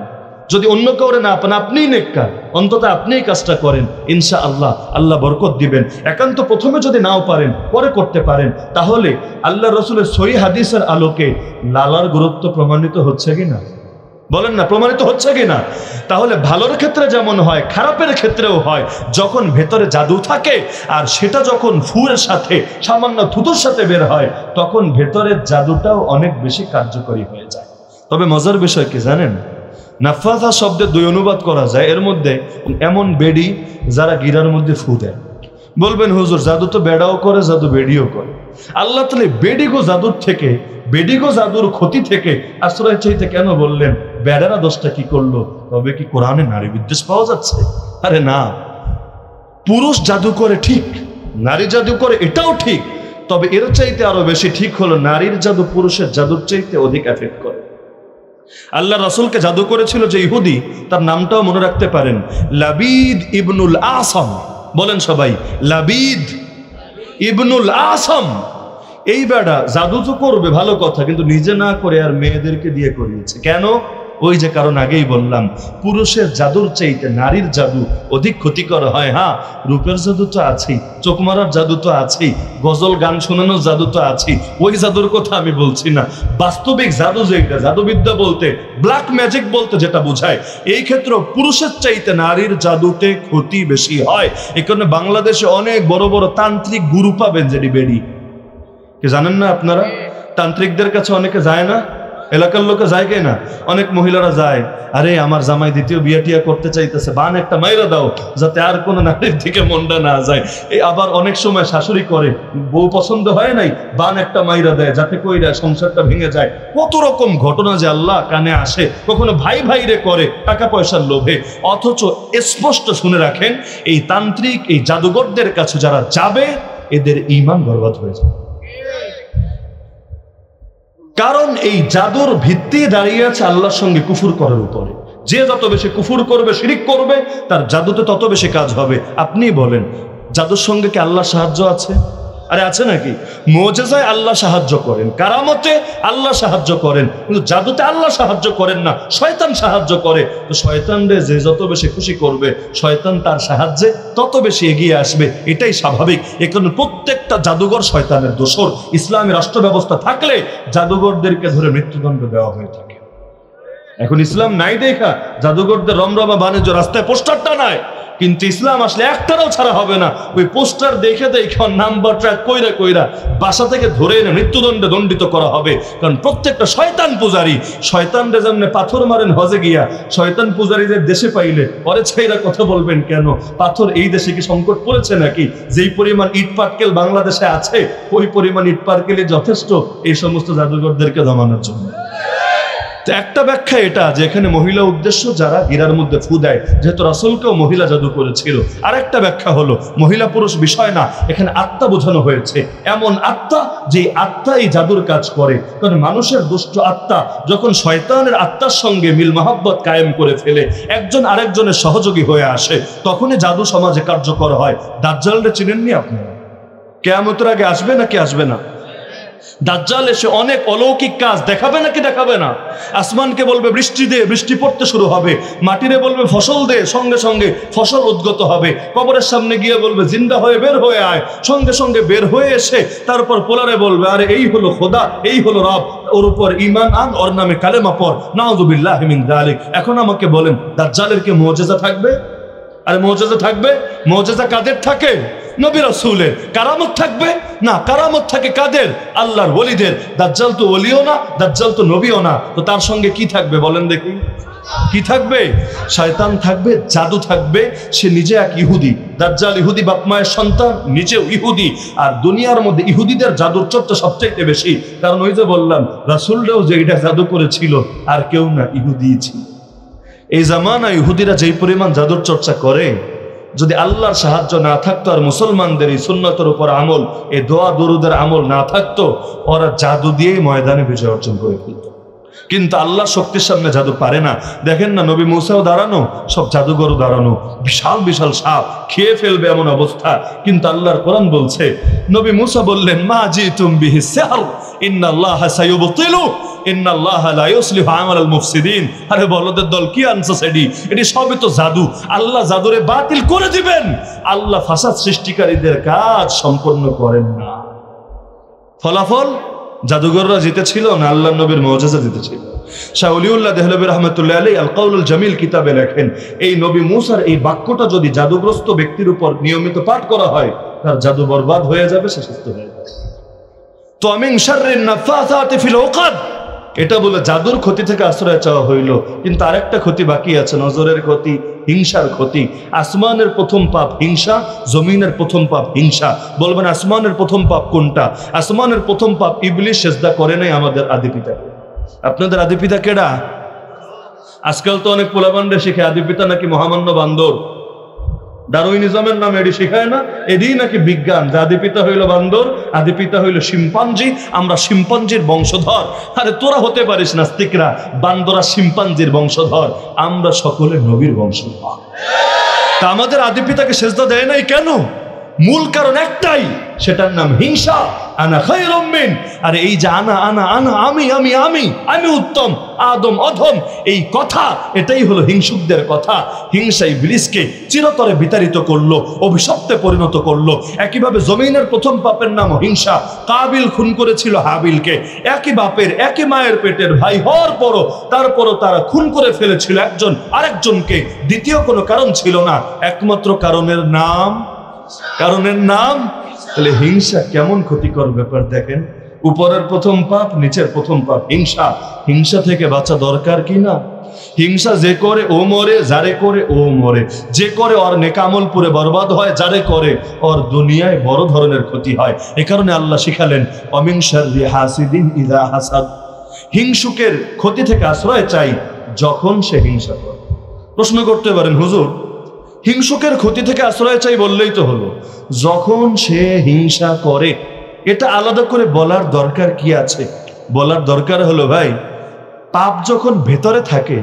Speaker 1: যদি অন্য কাউরে না পান আপনিই নেককার, অন্তত আপনিই কাজটা করেন, ইনশাআল্লাহ আল্লাহ বরকত দিবেন। একান্ত প্রথমে যদি নাও পারেন, পরে করতে পারেন, তাহলে আল্লাহ রাসূলের সহিহ হাদিসের আলোকে লালার গুরুত্ব প্রমাণিত হচ্ছে কিনা বলেন না, প্রমাণিত হচ্ছে কিনা? তাহলে ভালোর ক্ষেত্রে যেমন হয়, খারাপের ক্ষেত্রেও হয়। যখন ভেতরে জাদু থাকে আর সেটা যখন ফুয়ের সাথে, সামান্য থুতুর সাথে বের হয়, তখন ভেতরের জাদুটাও অনেক বেশি কার্যকরী হয়ে যায়। তবে মজার বিষয় কি জানেন, নাফাসা শব্দের 2 অনুবাদ করা যায়। এর মধ্যে এমন বেডি যারা গিরার মধ্যে ফু দেয়। বলবেন হুজুর জাদু তো বেড়াও করে, জাদু বেডিও করে। আল্লাহ তাআলা বেডিগো জাদুর থেকে, বেডিগো জাদুর ক্ষতি থেকে আশ্রয় চাইতে কেন বললেন? বেড়ারা দোষটা কি করলো? তবে কি কোরআনে নারী বিদ্বেষ পাওয়া যাচ্ছে? আরে না, পুরুষ জাদু করে ঠিক, নারী জাদু করে এটাও ঠিক, তবে এর চাইতে আরো বেশি ঠিক হলো নারীর জাদু পুরুষের জাদুর চাইতে অধিক এফেক্ট করে। আল্লাহ রাসূলকে জাদু করেছিল যে ইহুদি, তার নামটাও মনে রাখতে পারেন, লাবিদ ইবনুল আসম। বলেন সবাই, লাবিদ ইবনুল আসম। এই বেড়া জাদু তো করবে ভালো কথা, কিন্তু নিজে না করে আর মেয়েদেরকে দিয়ে করিয়েছে। কেন? ওই যে কারণ আগেই বললাম, পুরুষের জাদুর চাইতে নারীর জাদু অধিক ক্ষতিকর হয়। হ্যাঁ, রূপের জাদু তো আছেই, চোখ মারার জাদু তো আছেই, গজল গান শোনানোর জাদু তো আছেই, ওই জাদুর কথা আমি বলছি না। বাস্তবিক জাদু যেটা, জাদুবিদ্যা বলতে, ব্ল্যাক ম্যাজিক বলতে যেটা বোঝায়, এই ক্ষেত্রে পুরুষের চাইতে নারীর জাদুতে ক্ষতি বেশি হয়। এই কারণে বাংলাদেশে অনেক বড় বড় তান্ত্রিক গুরু পাবেন, যেটি বেড়ি, কি জানেন না আপনারা? তান্ত্রিকদের কাছে অনেকে যায় না, এলাকার লোকে যায় কে না, অনেক মহিলারা যায়। আরে আমার জামাই দ্বিতীয় বিয়ে টিয়া করতে চাইতেছে, বান একটা মাইরা দাও যাতে আর কোনো নারীর দিকে মনটা না যায়। এই আবার অনেক সময় শাশুড়ি করে, বউ পছন্দ হয় নাই, বান একটা মাইরা দেয় যাতে কইরা সংসারটা ভেঙে যায়। কত রকম ঘটনা যে আল্লাহ কানে আসে। কখনো ভাই ভাইরে করে টাকা পয়সার লোভে। অথচ স্পষ্ট শুনে রাখেন, এই তান্ত্রিক, এই জাদুঘরদের কাছে যারা যাবে, এদের ঈমান বরবাদ হয়ে যাবে। কারণ এই জাদুর ভিত্তি দাঁড়িয়ে আছে আল্লাহর সঙ্গে কুফর করার উপরে। যে যত বেশি কুফর করবে, শিরিক করবে, তার জাদুতে তত বেশি কাজ হবে। আপনি বলেন, জাদুর সঙ্গে কি আল্লাহ সাহায্য আছে? আরে আছে নাকি? মুজিজায় আল্লাহ সাহায্য করেন, কারামতে আল্লাহ সাহায্য করেন, কিন্তু জাদুতে আল্লাহ সাহায্য করেন না, শয়তান সাহায্য করে। তো শয়তানরে যে যত বেশি খুশি করবে, শয়তান তার সাহায্যে তত বেশি এগিয়ে আসবে। এটাই স্বাভাবিক। এখানে প্রত্যেকটা জাদুঘর শয়তানের দোসর। ইসলামী রাষ্ট্র ব্যবস্থা থাকলে জাদুঘরদেরকে ধরে মৃত্যুদণ্ড দেওয়া হয়ে থাকে। এখন ইসলাম নাই দেখা জাদুঘরদের রমরমা বাণিজ্য, রাস্তায় পোস্টার টানায়, কিন্তু ইসলাম আসলে একটারও ছাড়া হবে না। ওই পোস্টার দেখে দেখে নাম্বার ট্র্যাক কইরা কইরা বাসা থেকে ধরে এনে মৃত্যুদণ্ডে দণ্ডিত করা হবে। কারণ প্রত্যেকটা শয়তান পূজারী, শয়তানরে যেমন পাথর মারেন হজে গিয়া, শয়তান পূজারীদের দেশে পাইলে পরে ছাইরা কথা বলবেন কেন? পাথর এই দেশে কি সংকট পড়েছে নাকি? যেই পরিমাণ ইট পাটকেল বাংলাদেশে আছে, ওই পরিমাণ ইট পাটকেলই যথেষ্ট এই সমস্ত জাদুঘরদেরকে দমানোর জন্য। একটা ব্যাখ্যা এটা যে এখানে মহিলা উদ্দেশ্য, যারা হীরার মধ্যে ফু দেয়, যেহেতু রাসূলকেও মহিলা জাদু করেছিল। আর একটা ব্যাখ্যা হলো মহিলা পুরুষ বিষয় না, এখানে আত্মা বোঝানো হয়েছে। এমন আত্মা যে আত্মা এই জাদুর কাজ করে। কারণ মানুষের দুষ্ট আত্মা যখন শয়তানের আত্মার সঙ্গে মিল মহাব্বত কায়েম করে ফেলে, একজন আরেকজনের সহযোগী হয়ে আসে, তখনই জাদু সমাজে কার্যকর হয়। দাজ্জালরে চিনেননি আপনারা? কিয়ামতের আগে আসবে নাকি আসবে না? দাজ্জাল এসে অনেক অলৌকিক কাজ দেখাবে নাকি দেখাবে না? আসমানকে বলবে বৃষ্টি দে, বৃষ্টি পড়তে শুরু হবে। মাটিরে বলবে ফসল দে, সঙ্গে সঙ্গে ফসল উদ্গত হবে। কবরের সামনে গিয়ে বলবে জিন্দা হয়ে বের হয়ে আয়, সঙ্গে সঙ্গে বের হয়ে এসে তারপর পোলারে বলবে আরে এই হলো খোদা, এই হলো রব, ওর উপর ঈমান আন, ওর নামে কালেমা পড়, নাউযুবিল্লাহি মিন যালিক। এখন আমাকে বলেন দাজ্জালের কি মুজিজা থাকবে? আরে মুজিজা থাকবে? মুজিজা কাদের থাকে? নবী রাসূলের। কারামত থাকবে না? কারামত থাকে কাদের? আল্লাহর ওলিদের। দাজ্জাল তো ওলিও না, দাজ্জাল তো নবীও না, তো তার সঙ্গে কি থাকবে বলেন দেখি? কি থাকবে? শয়তান থাকবে, জাদু থাকবে। সে নিজে এক ইহুদি। দাজ্জাল ইহুদি বাপ মায়ের সন্তান, নিজেও ইহুদি। আর দুনিয়ার মধ্যে ইহুদিদের জাদুর চর্চা সবচাইতে বেশি। কারণ ওই যে বললাম রাসূলরাও যে এটা জাদু করেছিল, আর কেউ না, ইহুদি ছিল। এই জামানায় ইহুদিরা যেই পরিমাণ জাদুর চর্চা করে, যদি আল্লাহর সাহায্য না থাকতো আর মুসলমানদের এই সুন্নতের উপর আমল, এই দোয়া দরুদের আমল না থাকতো, ওরা জাদু দিয়েই ময়দানে বিজয় অর্জন করে ফেলত। কিন্তু আল্লাহর শক্তির সামনে জাদু পারে না। দেখেন না, নবী মুসাও দাঁড়ানো, সব জাদুঘরও দাঁড়ানো, বিশাল বিশাল সাপ খেয়ে ফেলবে এমন অবস্থা। কিন্তু আল্লাহর কোরআন বলছে, নবী মুসা বললেন মা জিতুম বিহি সিহর ইন্নাল্লাহা সায়ুবতিলু ইন্নাল্লাহা লা ইউসলিহু আমালাল মুফসিদিন। আরে বলদের দল কি আনছো সেডি? এটি সবই তো জাদু। আল্লাহ জাদুরে বাতিল করে দিবেন। আল্লাহ ফাসাদ সৃষ্টিকারীদের কাজ সম্পন্ন করেন না। ফলাফল জাদুঘররা জিতেছিল না আল্লাহর নবীর মুজিজা জিতেছিল? শাহ ওলিউল্লাহ দেহলভী রাহমাতুল্লাহ আলাইহি আল কাউলুল জামিল কিতাবে লেখেন, এই নবী মুসার এই বাক্যটা যদি জাদুগ্রস্ত ব্যক্তির উপর নিয়মিত পাঠ করা হয়, তার জাদু বরবাদ হয়ে যাবে, সে সুস্থ হয়ে যাবে। তো মিন শাররিন নাফাসাতি ফিল উকাদ, এটা বলে জাদুর ক্ষতি থেকে আশ্রয় চাওয়া হইল। কিন্তু আরেকটা ক্ষতি বাকি আছে, নজরের ক্ষতি, হিংসার ক্ষতি। আসমানের প্রথম পাপ হিংসা, জমিনের প্রথম পাপ হিংসা। বলবেন আসমানের প্রথম পাপ কোনটা? আসমানের প্রথম পাপ ইবলিস সেজদা করে নাই আমাদের আদি পিতাকে। আপনাদের আদি পিতা কেডা? আজকাল তো অনেক পোলাবান্ডে শিখে আদি পিতা নাকি মহামান্য বান্দর। ডারউইনিজমের নামে এটি শেখায় না? এদিই নাকি বিজ্ঞান, যে আদি পিতা হইল বান্দর, আদি পিতা হইল শিম্পাঞ্জি, আমরা শিম্পাঞ্জির বংশধর। আরে তোরা হতে পারিস নাস্তিকরা, বান্দরা শিম্পাঞ্জির বংশধর, আমরা সকলে নবীর বংশধর। তা আমাদের আদি পিতাকে সেজদা দেয় নাই কেন? মূল কারণ একটাই, সেটার নাম হিংসা। আনা খায়রুম মিন, আরে এই যে আনা আনা আনা, আমি আমি আমি আমি উত্তম, আদম অধম, এই কথা, এটাই হলো হিংসুকদের কথা। হিংসা ইবলিসকে চিরতরে বিতাড়িত করলো, অভিশপ্তে পরিণত করলো। একইভাবে জমিনের প্রথম পাপের নাম হিংসা। কাবিল খুন করেছিল হাবিলকে, একই বাপের একই মায়ের পেটের ভাই হওয়ার পরও তারপরও তারা খুন করে ফেলেছিল একজন আরেকজনকে। দ্বিতীয় কোনো কারণ ছিল না, একমাত্র কারণের নাম তাহলে হিংসা কেমন ক্ষতিকর ব্যাপার দেখেন। উপরের প্রথম পাপ, নিচের প্রথম পাপ হিংসা। হিংসা থেকে বাঁচা দরকার কি না? হিংসা যে করে ও মরে, যারে করে ও মরে। যে করে ওর নেকামল পুরে বরবাদ হয়, যারে করে ওর দুনিয়ায় বড় ধরনের ক্ষতি হয়। এ কারণে আল্লাহ শিখালেন অমিন শাররি হাসিদিন ইযা হাসাদ, হিংসুকের ক্ষতি থেকে আশ্রয় চাই যখন সে হিংসা করে। প্রশ্ন করতে পারেন হুজুর, হিংসুকের ক্ষতি থেকে আশ্রয় চাই বললেই তো হলো, যখন সে হিংসা করে এটা আলাদা করে বলার দরকার কি আছে? বলার দরকার হলো ভাই, পাপ যখন ভেতরে থাকে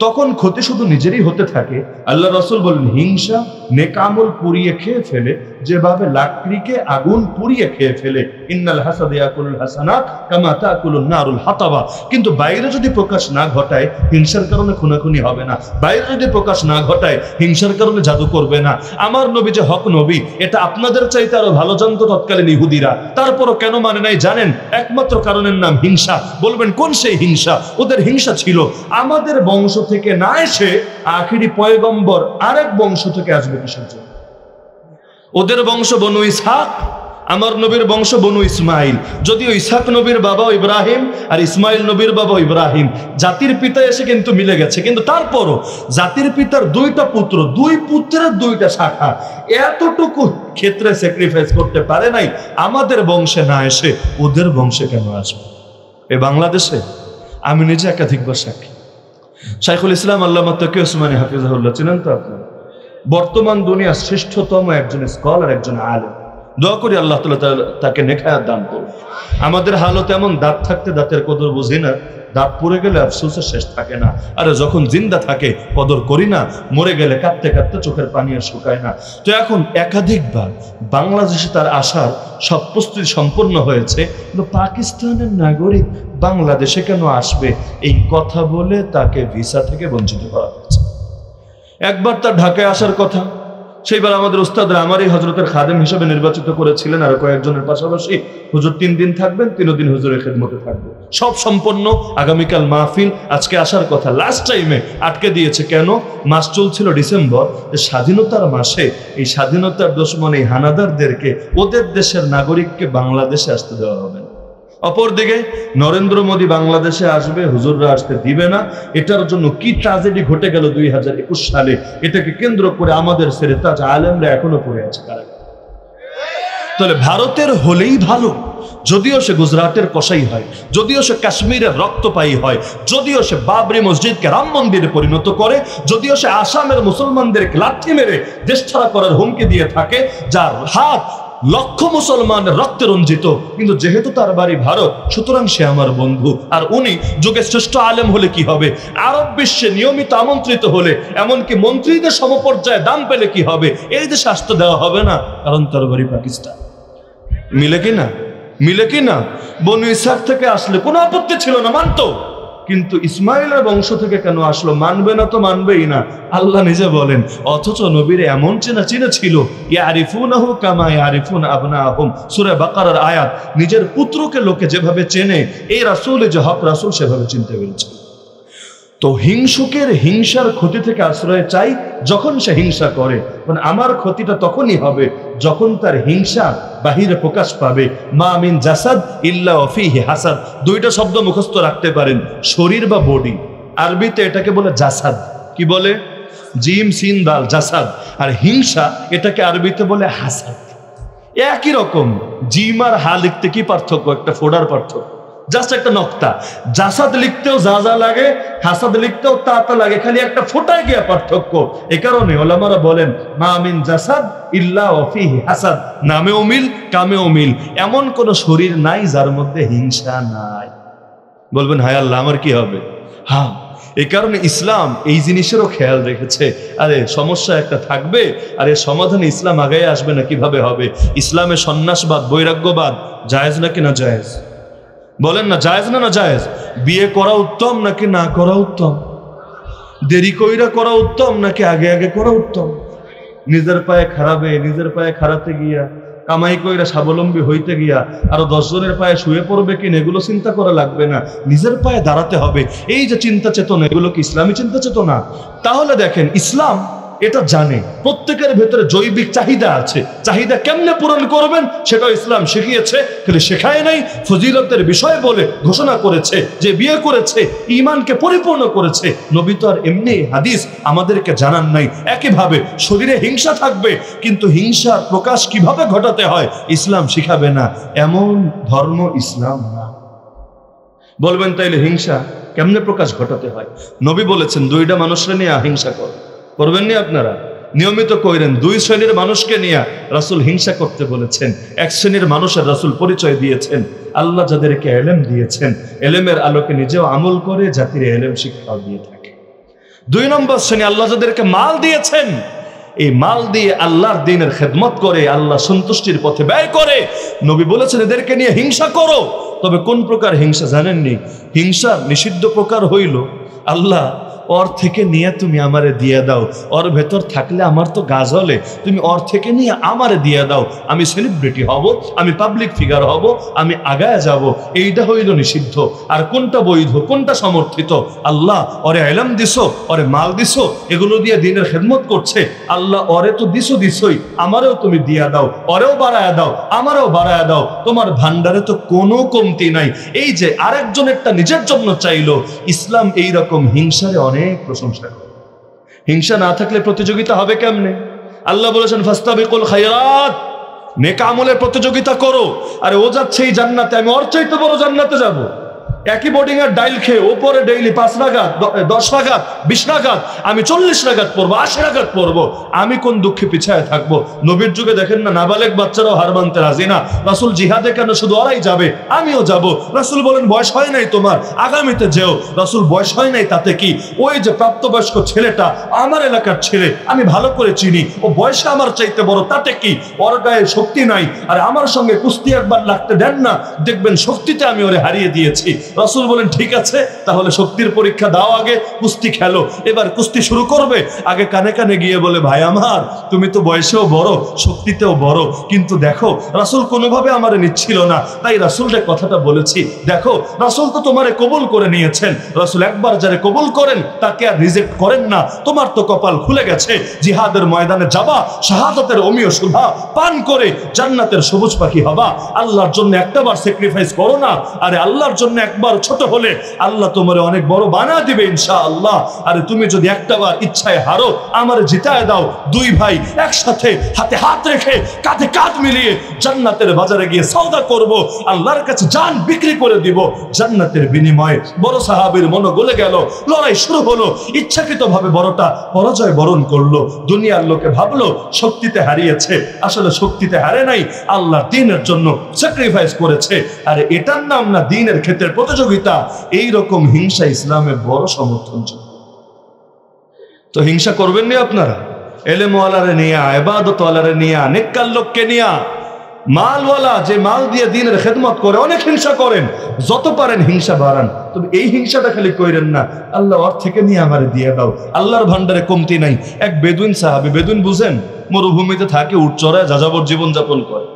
Speaker 1: তখন ক্ষতি শুধু নিজেরই হতে থাকে। আল্লাহ রাসূল বলেন হিংসা নেকামল পুড়িয়ে খেয়ে ফেলে, যেভাবে লাকড়িকে আগুন পুড়িয়ে খেয়ে ফেলে। ইন্নাল হাসাদ ইয়াকুলুল হাসানাত কামা তাকুলুন নারুল হাতাবা। কিন্তু বাইরে যদি প্রকাশ না ঘটায়, হিংসার কারণে খুনাখুনি হবে না। বাইরে যদি প্রকাশ না ঘটায়, হিংসার কারণে জাদু করবে না। আমার নবী যে হক নবী, এটা আপনাদের চাইতে আরো ভালো জানতো তৎকালীন ইহুদিরা। তারপরও কেন মানে নাই জানেন? একমাত্র কারণের নাম হিংসা। বলবেন কোন সেই হিংসা? ওদের হিংসা ছিল আমাদের বংশ থেকে না এসে আখিরি পয়গম্বর আরেক বংশ থেকে আসবে থাকবে কিসের জন্য? ওদের বংশ বনু ইসহাক, আমার নবীর বংশ বনু ইসমাইল। যদিও ইসহাক নবীর বাবা ইব্রাহিম আর ইসমাইল নবীর বাবা ইব্রাহিম, জাতির পিতা এসে কিন্তু মিলে গেছে, কিন্তু তারপরও জাতির পিতার দুইটা পুত্র, দুই পুত্রের দুইটা শাখা এতটুকু ক্ষেত্রে স্যাক্রিফাইস করতে পারে নাই। আমাদের বংশে না এসে ওদের বংশে কেন আসবে? এ বাংলাদেশে আমি নিজে একাধিকবার সাক্ষী। শাইখুল ইসলাম আল্লামা তকি ওসমানী হাফিজাহুল্লাহ চিনেন তো আপনারা? বর্তমান দুনিয়ার শ্রেষ্ঠতম একজন স্কলার, একজন আলেম। দোয়া করি আল্লাহ তাআলা তাকে নেখায়াত দান করুন। আমাদের হালত এমন, দাঁত থাকতে দাঁতের কদর বুঝি না, দাঁত পড়ে গেলে আফসোসের শেষ থাকে না। আরে যখন জিন্দা থাকে কদর করি না, মরে গেলে কাঁদতে কাঁদতে চোখের পানি আর শুকায় না। তো এখন একাধিকবার বাংলাদেশে তার আসার সব প্রস্তুতি সম্পন্ন হয়েছে, কিন্তু পাকিস্তানের নাগরিক বাংলাদেশে কেন আসবে এই কথা বলে তাকে ভিসা থেকে বঞ্চিত করা হয়েছে। একবার তার ঢাকায় আসার কথা, সেইবার আমাদের উস্তাদরা আমারই হজরতের খাদেম হিসেবে নির্বাচিত করেছিলেন, আর কয়েকজনের পাশাপাশি হুজুর 3 দিন থাকবেন, 3 দিন হুজুরের খেদমতে থাকবে, সব সম্পন্ন। আগামীকাল মাহফিল, আজকে আসার কথা, লাস্ট টাইমে আটকে দিয়েছে। কেন? মাস চলছিল ডিসেম্বর, স্বাধীনতার মাসে এই স্বাধীনতার দুশমন এই হানাদারদেরকে, ওদের দেশের নাগরিককে বাংলাদেশে আসতে দেওয়া হবে না। অপরদিকে নরেন্দ্র মোদী বাংলাদেশে আসবে, হুজুররা আসতে দিবে না। এটার জন্য কি ট্র্যাজেডি ঘটে গেল 2021 সালে, এটাকে কেন্দ্র করে আমাদের সেরেতাজ আলেমরা এখনো পড়ে আছে কারাগারে। তাহলে ভারতের হলেই ভালো, যদিও সে গুজরাটের কসাই হয়, যদিও সে কাশ্মীরের রক্তপায়ী হয়, যদিও সে বাবরি মসজিদকে রাম মন্দিরে পরিণত করে, যদিও সে আসামের মুসলমানদেরকে লাঠি মেরে দেশছাড়া করার হুমকি দিয়ে থাকে, যার হাত লক্ষ মুসলমানের রক্তে রঞ্জিত, কিন্তু যেহেতু তার বাড়ি ভারত, সুতরাং সে আমার বন্ধু। আর উনি যুগের শ্রেষ্ঠ আলেম হলে কি হবে? আরব বিশ্বে নিয়মিত আমন্ত্রিত হলে, এমনকি মন্ত্রীদের সমপর্যায়ে দাম পেলে কি হবে? এই দেশে আসতে দেওয়া হবে না, কারণ তার বাড়ি পাকিস্তান। মিলে কি না? মিলে কি না? বনু ইসহাক থেকে আসলে কোনো আপত্তি ছিল না, মানতো। কিন্তু ইসমাইলের বংশ থেকে কেন আসলো? মানবে না তো মানবেই না। আল্লাহ নিজে বলেন, অথচ নবীর এমন চেনা ছিল, ইয়ারিফুনাহু কামা ইয়ারিফুনা আবনাহুম, সূরা বাকারার আয়াত। নিজের পুত্রকে লোকে যেভাবে চেনে, এই রাসূল যে হক রাসূল সেভাবে চিনতে পেরেছে। তো হিংসুকের হিংসার ক্ষতি থেকে আশ্রয় চাই যখন সে হিংসা করে। মানে আমার ক্ষতিটা তখনই হবে যখন তার হিংসা বাহিরে প্রকাশ পাবে। মা মিন জাসাদ ইল্লা ফিহি হাসাদ, দুইটা শব্দ মুখস্থ রাখতে পারেন, শরীর বা বডি। আরবিতে এটাকে বলে জাসাদ। কি বলে? জিম সিন দাল, জাসাদ। আর হিংসা এটাকে আরবিতে বলে হাসাদ। একই রকম, জিম আর হা লিখতে কি পার্থক্য? একটা ফোড়ার পার্থক্য, জাস্ট একটা নক্তা। জাসাদ লিখতেও যা যা লাগে, হাসাদ লিখতেও তা তা লাগে, খালি একটা ফোটায় গিয়া পার্থক্য। এ কারণে ওলামারা বলেন, মা মিন জাসাদ ইল্লা ফিহি হাসাদ, নামেও মিল কামেও মিল। এমন কোন শরীর নাই যার মধ্যে হিংসা নাই। বলবেন, হায় আল্লাহ, আমার কি হবে? হ্যাঁ, এই কারণে ইসলাম এই জিনিসেরও খেয়াল রেখেছে। আরে সমস্যা একটা থাকবে, আর এর সমাধানে ইসলাম আগে আসবে না, কিভাবে হবে? ইসলামে সন্ন্যাসবাদ, বৈরাগ্যবাদ জায়েজ নাকি না জায়েজ? বলেন না, জায়েজ না না জায়েজ? বিয়ে করা উত্তম নাকি না করা উত্তম? দেরি কইরা করা উত্তম নাকি আগে আগে করা উত্তম? নিজের পায়ে খাড়াবে, নিজের পায়ে খাড়াতে গিয়া, কামাই কইরা স্বাবলম্বী হইতে গিয়া আরো 10 জনের পায়ে শুয়ে পড়বে কিনা, এগুলো চিন্তা করা লাগবে না, নিজের পায়ে দাঁড়াতে হবে। এই যে চিন্তা চেতনা, এগুলো কি ইসলামী চিন্তা চেতনা? তাহলে দেখেন, ইসলাম এটা জানে প্রত্যেকের ভেতরে জৈবিক চাহিদা আছে, চাহিদা কেমনে পূরণ করবেন সেটা ইসলাম শিখিয়েছে। খালি শেখায় নাই, ফজিলতের বিষয় বলে ঘোষণা করেছে যে বিয়ে করেছে ঈমানকে পরিপূর্ণ করেছে। নবী তো আর এমনি হাদিস আমাদেরকে জানান নাই। একইভাবে শরীরে হিংসা থাকবে, কিন্তু হিংসার প্রকাশ কিভাবে ঘটাতে হয় ইসলাম শিখাবে না। এমন ধর্ম ইসলাম না। বলবেন, তাইলে হিংসা কেমনে প্রকাশ ঘটাতে হয়? নবী বলেছেন, দুইটা মানুষরা নিয়ে হিংসা করবেন নি আপনারা? নিয়মিত কইরেন। 2 শ্রেণীর মানুষকে নিয়ে রাসূল হিংসা করতে বলেছেন। 1 শ্রেণীর মানুষের রাসূল পরিচয় দিয়েছেন, আল্লাহ যাদেরকে এলেম দিয়েছেন, এলেমের আলোকে নিজেও আমল করে জাতির এলেম শিক্ষাও দিয়ে থাকে। 2 নম্বর শ্রেণী, আল্লাহ যাদেরকে মাল দিয়েছেন, এই মাল দিয়ে আল্লাহর দ্বীনের খেদমত করে, আল্লাহ সন্তুষ্টির পথে ব্যয় করে। নবী বলেছেন, এদেরকে নিয়ে হিংসা করো। তবে কোন প্রকার হিংসা জানেননি? হিংসা নিষিদ্ধ প্রকার হইল, আল্লাহ ওর থেকে নিয়ে তুমি আমারে দিয়ে দাও, ওর ভেতর থাকলে আমার তো গাছ হলে, তুমি ওর থেকে নিয়ে আমারে দিয়ে দাও, আমি সেলিব্রিটি হব, আমি পাবলিক ফিগার হব, আমি আগায় যাব। এইটা হইল নিষিদ্ধ। আর কোনটা বৈধ, কোনটা সমর্থিত? আল্লাহ ওরে ইলম দিছো, ওরে মাল দিছো, এগুলো দিয়ে দিনের খেদমত করছে। আল্লাহ ওরে তো দিছোই, আমারেও তুমি দিয়া দাও, ওরেও বাড়ায় দাও, আমারও বাড়ায় দাও। তোমার ভান্ডারে তো কোনো কমতি নাই। এই যে আরেকজনেরটা নিজের জন্য চাইলো, ইসলাম এইরকম হিংসারে অনেক প্রশংসা করে। হিংসা না থাকলে প্রতিযোগিতা হবে কেমনে? আল্লাহ বলেছেন ফাস্তাবিকুল খায়রাত, নেক আমলের প্রতিযোগিতা করো। আরে ও যাচ্ছে এই জান্নাতে, আমি ওর চাইতে বড় জান্নাতে যাব। একই বোর্ডিং এর ডাইল খেয়ে ওপরে ডেইলি 5 রাকাত, 10 রাকাত, 20 রাকাত, আমি 40 রাকাত পড়বো, 80 রাকাত পড়বো। আমি কোন দুঃখে পিছায় থাকবো? নবীর যুগে দেখেন না, নাবালেগ বাচ্চারাও হার মানতে রাজি না। রাসূল জিহাদে কেন শুধু ওরাই যাবে, আমিও যাব। রাসূল বলেন বয়স হয় নাই তোমার, আগামীতে যেও। রাসূল বয়স হয় নাই তাতে কি? ওই যে প্রাপ্তবয়স্ক ছেলেটা আমার এলাকার ছেলে, আমি ভালো করে চিনি, ও বয়সে আমার চাইতে বড়, তাতে কি? ওর গায়ে শক্তি নাই, আর আমার সঙ্গে কুস্তি একবার লাগতে দেন না, দেখবেন শক্তিতে আমি ওরে হারিয়ে দিয়েছি। রাসূল বলেন ঠিক আছে, তাহলে শক্তির পরীক্ষা দাও, আগে কুস্তি খেলো। এবার কুস্তি শুরু করবে, আগে কানে কানে গিয়ে বলে ভাই আমার, তুমি তো বয়সেও বড়, শক্তিতেও বড়, কিন্তু দেখো রাসূল কোনোভাবে আমারে নিচ্ছিল না, তাই রাসূলকে কথাটা বলেছি। দেখো রাসূল তো তোমারে কবুল করে নিয়েছেন। রাসূল একবার যারে কবুল করেন তাকে আর রিজেক্ট করেন না। তোমার তো কপাল খুলে গেছে, জিহাদের ময়দানে যাবা, শাহাদাতের অমীয় সুধা পান করে জান্নাতের সবুজ পাখি হবা। আল্লাহর জন্য একটাবার স্যাক্রিফাইস করো না। আরে আল্লাহর জন্য একবার ছোট হলে আল্লাহ তোমারে অনেক বড় বানা দিবে ইনশাআল্লাহ। আরে তুমি যদি একটাবার ইচ্ছায় হারো, আমারে জিতায় দাও, দুই ভাই একসাথে হাতে হাত রেখে কাঁধে কাঁধ মিলিয়ে জান্নাতের বাজারে গিয়ে সওদা করব, আল্লাহর কাছে জান বিক্রি করে দিব জান্নাতের বিনিময়ে। বড় সাহাবীর মন গলে গেল, লড়াই শুরু হলো। ইচ্ছাকৃতভাবে বড়টা পরাজয় বরণ করলো। দুনিয়ার লোকে ভাবলো শক্তিতে হারিয়েছে, আসলে শক্তিতে হারে নাই, আল্লাহর দ্বীনের জন্য স্যাক্রিফাইস করেছে। আর এটার নাম না দ্বীনের ক্ষেত্রে প্রতিযোগিতা। এইরকম হিংসা ইসলামের বড় সমর্থনযোগ্য। তো হিংসা করবেন না আপনারা। এলেমওয়ালারে নিয়া, ইবাদতওয়ালারে নিয়া, নেককার লোককে নিয়া, মালওয়ালা যে মাল দিয়ে দ্বীনের খেদমত করে, অনেক হিংসা করেন। যত পারেন হিংসা বাড়ান, তবে এই হিংসাটা খালি কইরেন না আল্লাহ ওর থেকে নিয়ে আমারে দিয়ে দাও। আল্লাহর ভান্ডারে কমতি নাই। এক বেদুইন সাহাবী, বেদুইন বুঝেন, মরুভূমিতে থাকে, উট চড়ায় যাযাবর জীবন যাপন করে।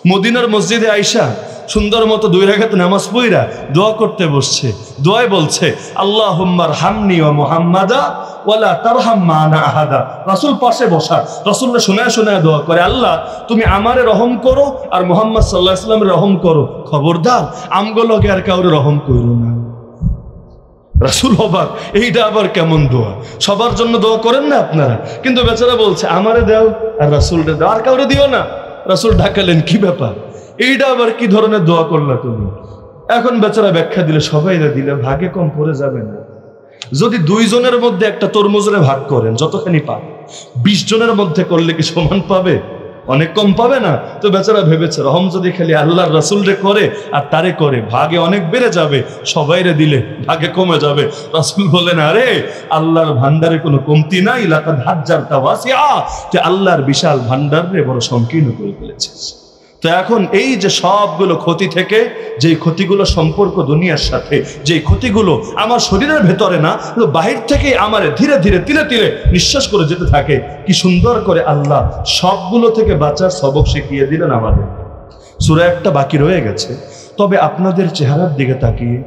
Speaker 1: মদিনার মসজিদে আইসা সুন্দর মতো 2 রাকাত নামাজ পড়া দোয়া করতে বসছে। দোয়ায় বলছে আল্লাহুম্মা আরহামনি ওয়া মুহাম্মাদা ওয়ালা তারহাম মানা আহাদা। রাসূল পাশে বসা, রাসূলকে শোনায় শোনায় দোয়া করে, আল্লাহ তুমি আমারে রহম করো আর মুহাম্মদ সাল্লাল্লাহু আলাইহি ওয়াসাল্লামের রহম করো, খবরদার আমগুলোকে আর কাউরে রহম করো না। রাসূল অবাক, এইটা আবার কেমন দোয়া? সবার জন্য দোয়া করেন না আপনারা, কিন্তু বেচারা বলছে আমারে দাও আর রাসূলরে দাও, আর কাউরে দিও না। রাসূল ঢাকালেন, কি ব্যাপার, এইটা আবার কি ধরনের দোয়া করলা তুমি? এখন বেচারা ব্যাখ্যা দিলে, সবাই দিলে ভাগে কম পড়ে যাবে না। যদি 2 জনের মধ্যে একটা তরমুজরে ভাগ করেন, যতখানি পাবে, 20 জনের মধ্যে করলে কি সমান পাবে? অনেক কম পাবে না? তো বেচারা ভেবেছে রহম যদি খালি আল্লাহর রাসূলরে করে আর তারে করে, ভাগে অনেক বেড়ে যাবে, সবাইরে দিলে ভাগে কমে যাবে। রাসূল বলেন আরে আল্লাহর ভান্ডারে কোনো কমতি নাই, লাকাদ হাজ্জারতা ওয়াসিআ, যে আল্লাহর বিশাল ভান্ডারে বড় সংকীর্ণ করে ফেলেছিস। তো এখন এই যে সবগুলো ক্ষতি থেকে, যে ক্ষতিগুলো সম্পর্ক দুনিয়ার সাথে, যে ক্ষতিগুলো আমার শরীরের ভেতরে না, বাহির থেকে আমার ধীরে ধীরে তিলে তিলে নিঃশ্বাস করে যেতে থাকে, কি সুন্দর করে আল্লাহ সবগুলো থেকে বাঁচার সবক শিখিয়ে দিলেন আমাদের। সূরা একটা বাকি রয়ে গেছে, তবে আপনাদের চেহারার দিকে তাকিয়ে,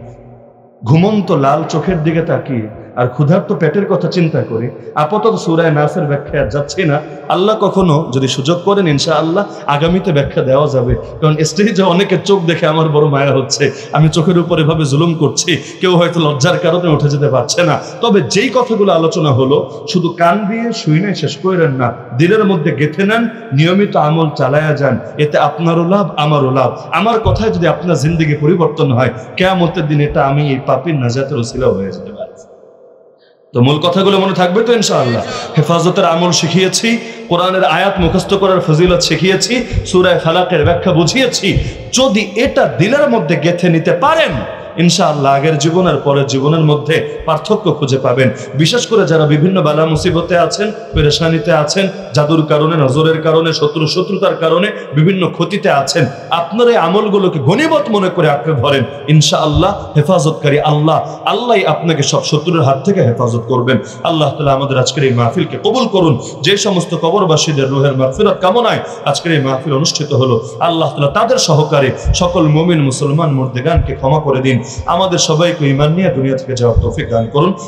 Speaker 1: ঘুমন্ত লাল চোখের দিকে তাকিয়ে আর ক্ষুধার্ত পেটের কথা চিন্তা করে আপাতত সূরা নাসের ব্যাখ্যা যাচ্ছে না। আল্লাহ কখনো যদি সুযোগ করেন ইনশাআল্লাহ আগামীতে ব্যাখ্যা দেওয়া যাবে। কারণ স্টেজে অনেকের চোখ দেখে আমার বড় মায়া হচ্ছে, আমি চোখের উপর এভাবে জুলুম করছি, কেউ হয়তো লজ্জার কারণে উঠে যেতে পারছে না। তবে যেই কথাগুলো আলোচনা হলো, শুধু কান দিয়ে শুনে শেষ করেন না, দিলের মধ্যে গেঁথে নেন, নিয়মিত আমল চালায়া যান, এতে আপনারও লাভ আমারও লাভ। আমার কথায় যদি আপনার জিন্দেগি পরিবর্তন হয়, কিয়ামতের দিন এটা আমি এই পাপীর নাজাতের ওসিলা হয়ে যেতে পারি। তো মূল কথাগুলো মনে থাকবে তো ইনশাআল্লাহ। হেফাজতের আমল শিখিয়েছি, কোরআনের আয়াত মুখস্থ করার ফজিলত শিখিয়েছি, সূরা ফালাকের ব্যাখ্যা বুঝিয়েছি। যদি এটা দিলের মধ্যে গেঁথে নিতে পারেন, ইনশাআল্লাহ আগের জীবন আর পরের জীবনের মধ্যে পার্থক্য খুঁজে পাবেন। বিশেষ করে যারা বিভিন্ন বালা মুসিবতে আছেন, পেরেশানিতে আছেন, জাদুর কারণে, নজরের কারণে, শত্রুতার কারণে বিভিন্ন ক্ষতিতে আছেন, আপনার এই আমলগুলোকে গনিমত মনে করে আঁকড়ে ধরেন। ইনশাআল্লাহ হেফাজতকারী আল্লাহই আপনাকে সব শত্রুর হাত থেকে হেফাজত করবেন। আল্লাহ তাআলা আমাদের আজকের এই মাহফিলকে কবুল করুন। যে সমস্ত কবরবাসীদের রূহের মাগফিরাত কামনায় আজকের এই মাহফিল অনুষ্ঠিত হলো, আল্লাহ তাআলা তাদের সহকারে সকল মুমিন মুসলমান মুর্দেগানকে ক্ষমা করে দিন। আমাদের সবাইকে ঈমান নিয়ে দুনিয়া থেকে যাওয়ার তৌফিক দান করুন।